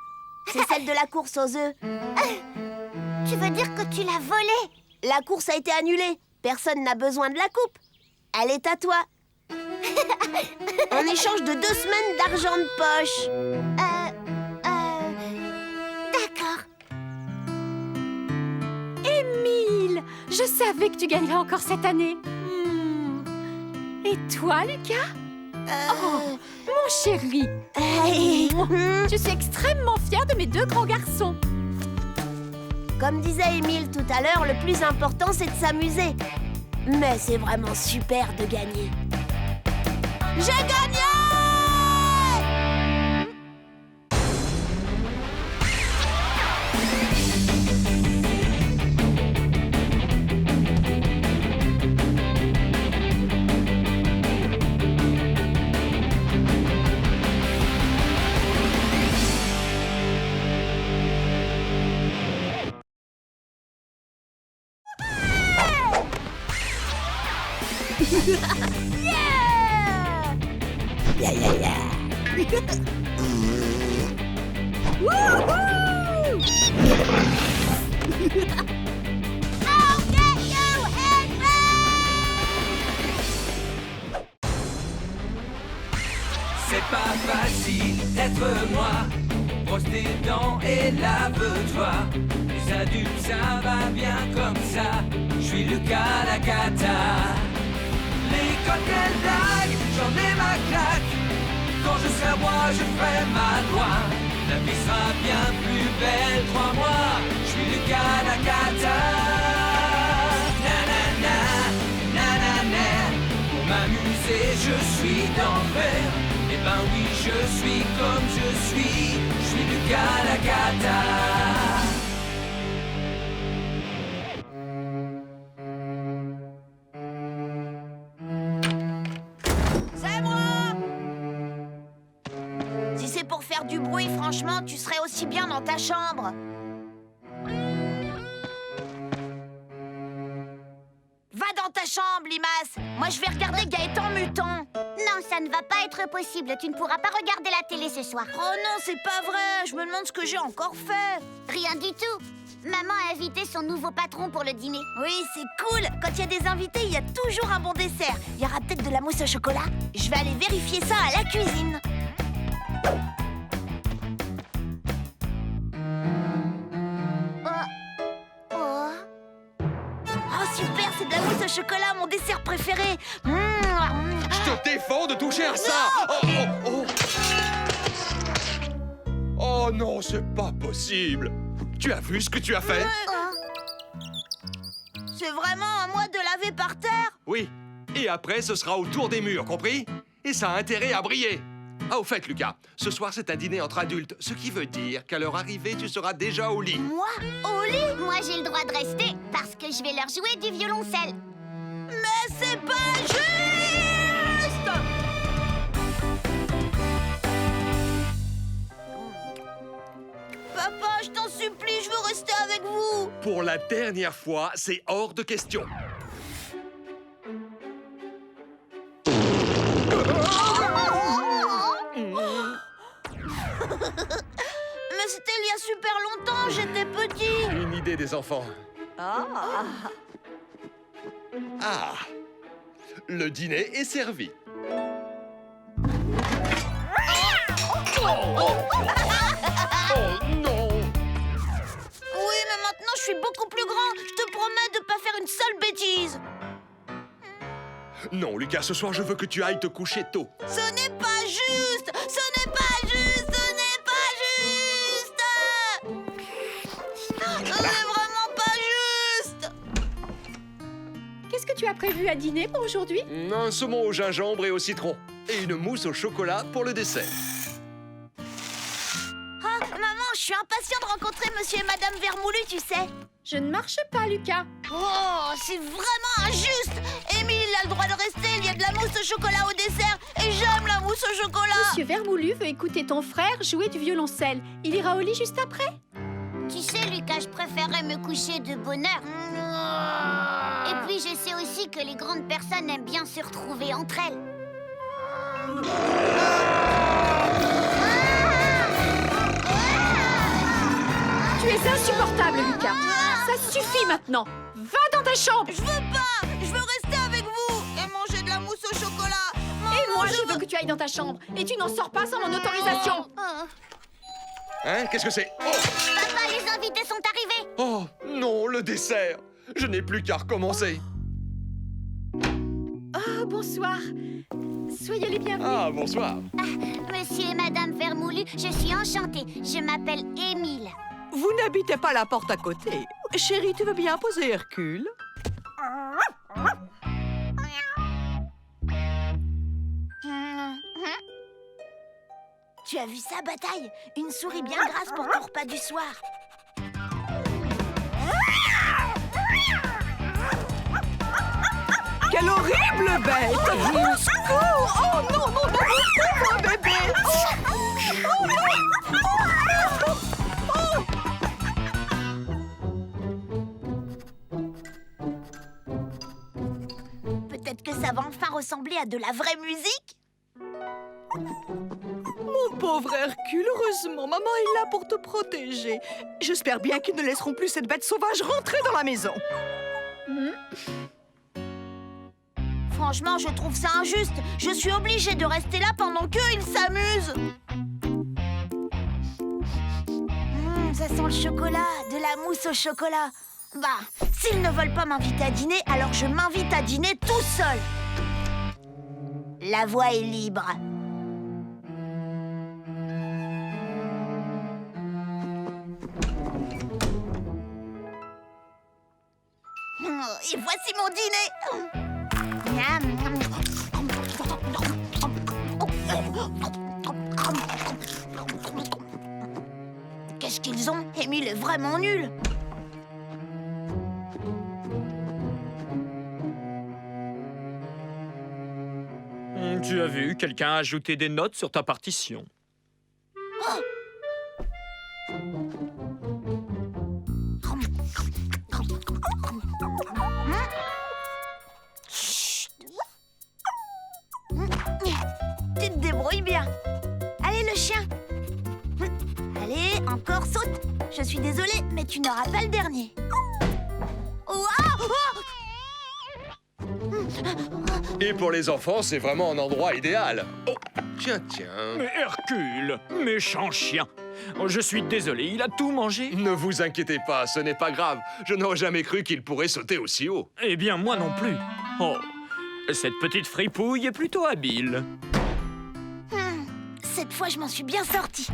C'est celle de la course aux œufs. Tu veux dire que tu l'as volée? La course a été annulée. Personne n'a besoin de la coupe. Elle est à toi. On échange de 2 semaines d'argent de poche. D'accord. Émile, je savais que tu gagnerais encore cette année. Et toi, Lucas? Oh, mon chéri. Je suis extrêmement fière de mes 2 grands garçons. Comme disait Émile tout à l'heure, le plus important, c'est de s'amuser. Mais c'est vraiment super de gagner. J'ai gagné! C'est pas facile d'être moi. Brosse tes dents et lave-toi. Les adultes, ça va bien comme ça. Je suis Lucas la cata. Les cocktails blagues, j'en ai ma claque. Quand je serai roi, je ferai ma loi. La vie sera bien plus belle, crois-moi. Je suis Lucas la cata. Nanana, nanana. Pour m'amuser, je suis d'enfer. Eh ben oui, je suis comme je suis Lucas la cata. C'est moi! Si c'est pour faire du bruit, franchement, tu serais aussi bien dans ta chambre. Va dans ta chambre, Limace. Moi, je vais regarder Gaëtan Mutant. Non, ça ne va pas être possible. Tu ne pourras pas regarder la télé ce soir. Oh non, c'est pas vrai. Je me demande ce que j'ai encore fait. Rien du tout. Maman a invité son nouveau patron pour le dîner. Oui, c'est cool. Quand il y a des invités, il y a toujours un bon dessert. Il y aura peut-être de la mousse au chocolat. Je vais aller vérifier ça à la cuisine. Oh, super, c'est de la mousse au chocolat, mon dessert préféré. Je te défends de toucher à ça. Oh non, c'est pas possible. Tu as vu ce que tu as fait? C'est vraiment à moi de laver par terre? Oui. Et après, ce sera au tour des murs, compris? Et ça a intérêt à briller. Ah, au fait, Lucas, ce soir, c'est un dîner entre adultes, ce qui veut dire qu'à leur arrivée, tu seras déjà au lit. Moi? Au lit? Moi, j'ai le droit de rester parce que je vais leur jouer du violoncelle. Mais c'est pas juste! Papa, je t'en supplie, je veux rester avec vous. Pour la dernière fois, c'est hors de question. Mais c'était il y a super longtemps, j'étais petit. Une idée des enfants. Ah, le dîner est servi. Oh non! Oui, mais maintenant je suis beaucoup plus grand. Je te promets de pas faire une seule bêtise. Non, Lucas, ce soir, je veux que tu ailles te coucher tôt. Ce n'est pas juste! Ce n'est pas juste! Ce n'est pas juste! Ce n'est vraiment pas juste! Qu'est-ce que tu as prévu à dîner pour aujourd'hui? Un saumon au gingembre et au citron. Et une mousse au chocolat pour le dessert. Ah, maman, je suis impatient de rencontrer Monsieur et Madame Vermoulu, tu sais. Je ne marche pas, Lucas. Oh, c'est vraiment injuste! Émile a le droit de rester, il y a de la mousse au chocolat au dessert, et j'aime la mousse au chocolat! Monsieur Vermoulu veut écouter ton frère jouer du violoncelle. Il ira au lit juste après. Tu sais, Lucas, je préférerais me coucher de bonne heure. Et puis, je sais aussi que les grandes personnes aiment bien se retrouver entre elles. Tu es insupportable, Lucas. Ça suffit maintenant. Va dans ta chambre. Je veux pas! Je veux rester avec vous et manger de la mousse au chocolat! Maman! Et Moi, je veux que tu ailles dans ta chambre. Et tu n'en sors pas sans mon autorisation. Hein? Qu'est-ce que c'est? Oh! Papa, les invités sont arrivés. Oh, non, le dessert! Je n'ai plus qu'à recommencer. Oh, bonsoir. Soyez les bienvenus. Ah, bonsoir. Monsieur et Madame Vermoulu, je suis enchantée. Je m'appelle Émile. Vous n'habitez pas la porte à côté. Chérie, tu veux bien poser Hercule? Tu as vu ça, Bataille? Une souris bien grasse pour ton repas du soir. Quelle horrible bête! Au secours! Oh non, non, non, mon pauvre bébé! Oh non! Peut-être que ça va enfin ressembler à de la vraie musique? Mon pauvre Hercule, heureusement, maman est là pour te protéger. J'espère bien qu'ils ne laisseront plus cette bête sauvage rentrer dans la maison. Franchement, je trouve ça injuste. Je suis obligée de rester là pendant qu'eux, ils s'amusent. Ça sent le chocolat, de la mousse au chocolat. Bah, s'ils ne veulent pas m'inviter à dîner, alors je m'invite à dîner tout seul. La voie est libre. Et voici mon dîner. Qu'est-ce qu'ils ont? Émile est vraiment nul. Tu as vu, quelqu'un a ajouté des notes sur ta partition. Tu te débrouilles bien. Allez, le chien. Allez, encore saute. Je suis désolée, mais tu n'auras pas le dernier. Et pour les enfants, c'est vraiment un endroit idéal. Oh, tiens, tiens. Mais Hercule, méchant chien. Oh, je suis désolé, il a tout mangé. Ne vous inquiétez pas, ce n'est pas grave. Je n'aurais jamais cru qu'il pourrait sauter aussi haut. Eh bien, moi non plus. Oh, cette petite fripouille est plutôt habile. Cette fois, je m'en suis bien sortie.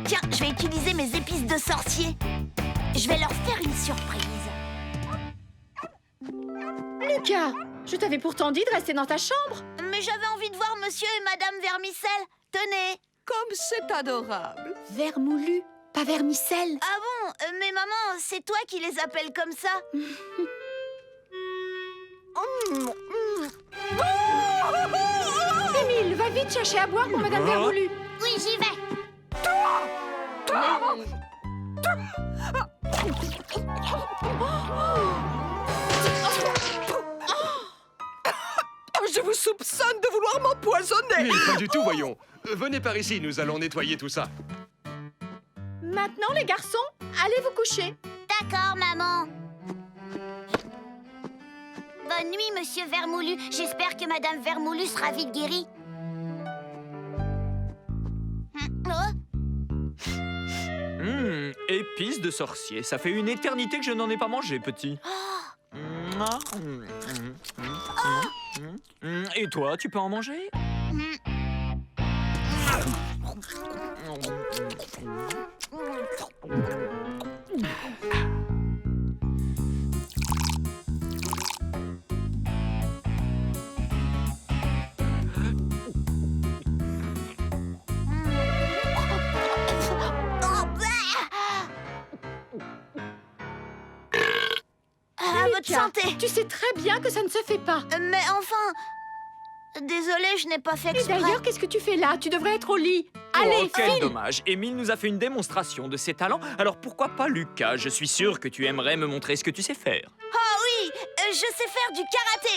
Tiens, je vais utiliser mes épices de sorcier. Je vais leur faire une surprise. Lucas, je t'avais pourtant dit de rester dans ta chambre. Mais j'avais envie de voir monsieur et madame Vermicelle. Tenez. Comme c'est adorable. Vermoulu, pas vermicelle. Ah bon? Mais maman, c'est toi qui les appelles comme ça? Émile, va vite chercher à boire pour Madame Vermoulu. Oui, j'y vais. Je vous soupçonne de vouloir m'empoisonner. Mais pas du tout, voyons. Venez par ici, nous allons nettoyer tout ça. Maintenant, les garçons, allez vous coucher. D'accord, maman. Bonne nuit, monsieur Vermoulu. J'espère que Madame Vermoulu sera vite guérie. Épices de sorcier. Ça fait une éternité que je n'en ai pas mangé, petit. Et toi, tu peux en manger? À votre santé. Tu sais très bien que ça ne se fait pas. Mais enfin... Désolée, je n'ai pas fait Et exprès. d'ailleurs, qu'est-ce que tu fais là? Tu devrais être au lit. Allez, Oh, quel file. dommage. Émile nous a fait une démonstration de ses talents. Alors pourquoi pas Lucas? Je suis sûr que tu aimerais me montrer ce que tu sais faire. Ah oui, je sais faire du karaté.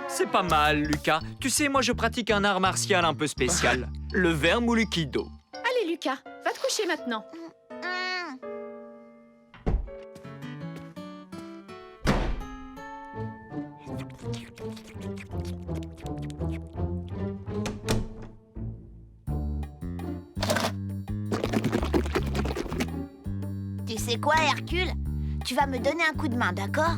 C'est pas mal, Lucas. Tu sais, moi je pratique un art martial un peu spécial. Le Vermoulukido. Allez, Lucas, va te coucher maintenant. Tu sais quoi, Hercule? Tu vas me donner un coup de main, d'accord?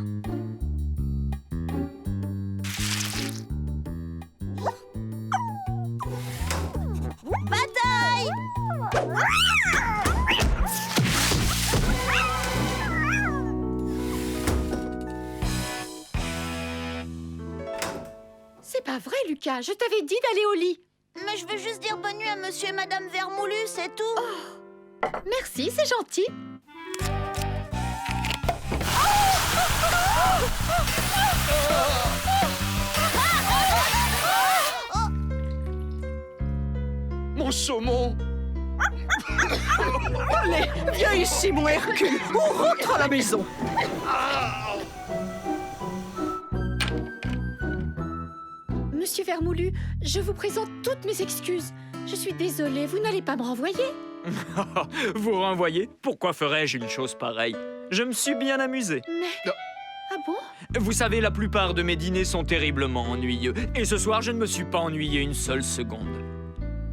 Bataille! C'est pas vrai, Lucas. Je t'avais dit d'aller au lit. Mais je veux juste dire bonne nuit à monsieur et madame Vermoulu, c'est tout. Merci, c'est gentil. Mon saumon! Allez, viens ici, mon Hercule. On rentre à la maison. Monsieur Vermoulu, je vous présente toutes mes excuses. Je suis désolée, vous n'allez pas me renvoyer. Vous renvoyez? Pourquoi ferais-je une chose pareille? Je me suis bien amusé. Mais... Ah bon? Vous savez, la plupart de mes dîners sont terriblement ennuyeux. Et ce soir, je ne me suis pas ennuyé une seule seconde.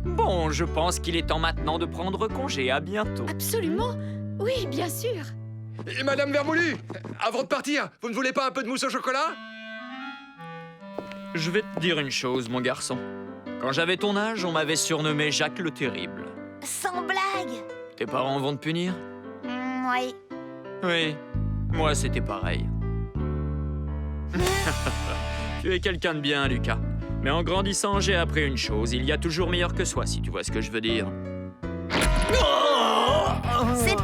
Bon, je pense qu'il est temps maintenant de prendre congé. À bientôt. Absolument. Oui, bien sûr. Et Madame Vermoulu, avant de partir, vous ne voulez pas un peu de mousse au chocolat? Je vais te dire une chose, mon garçon. Quand j'avais ton âge, on m'avait surnommé Jacques le Terrible. Sans blague. Tes parents vont te punir? Oui. Oui, moi c'était pareil. Tu es quelqu'un de bien, Lucas. Mais en grandissant, j'ai appris une chose. Il y a toujours meilleur que soi, si tu vois ce que je veux dire. C'est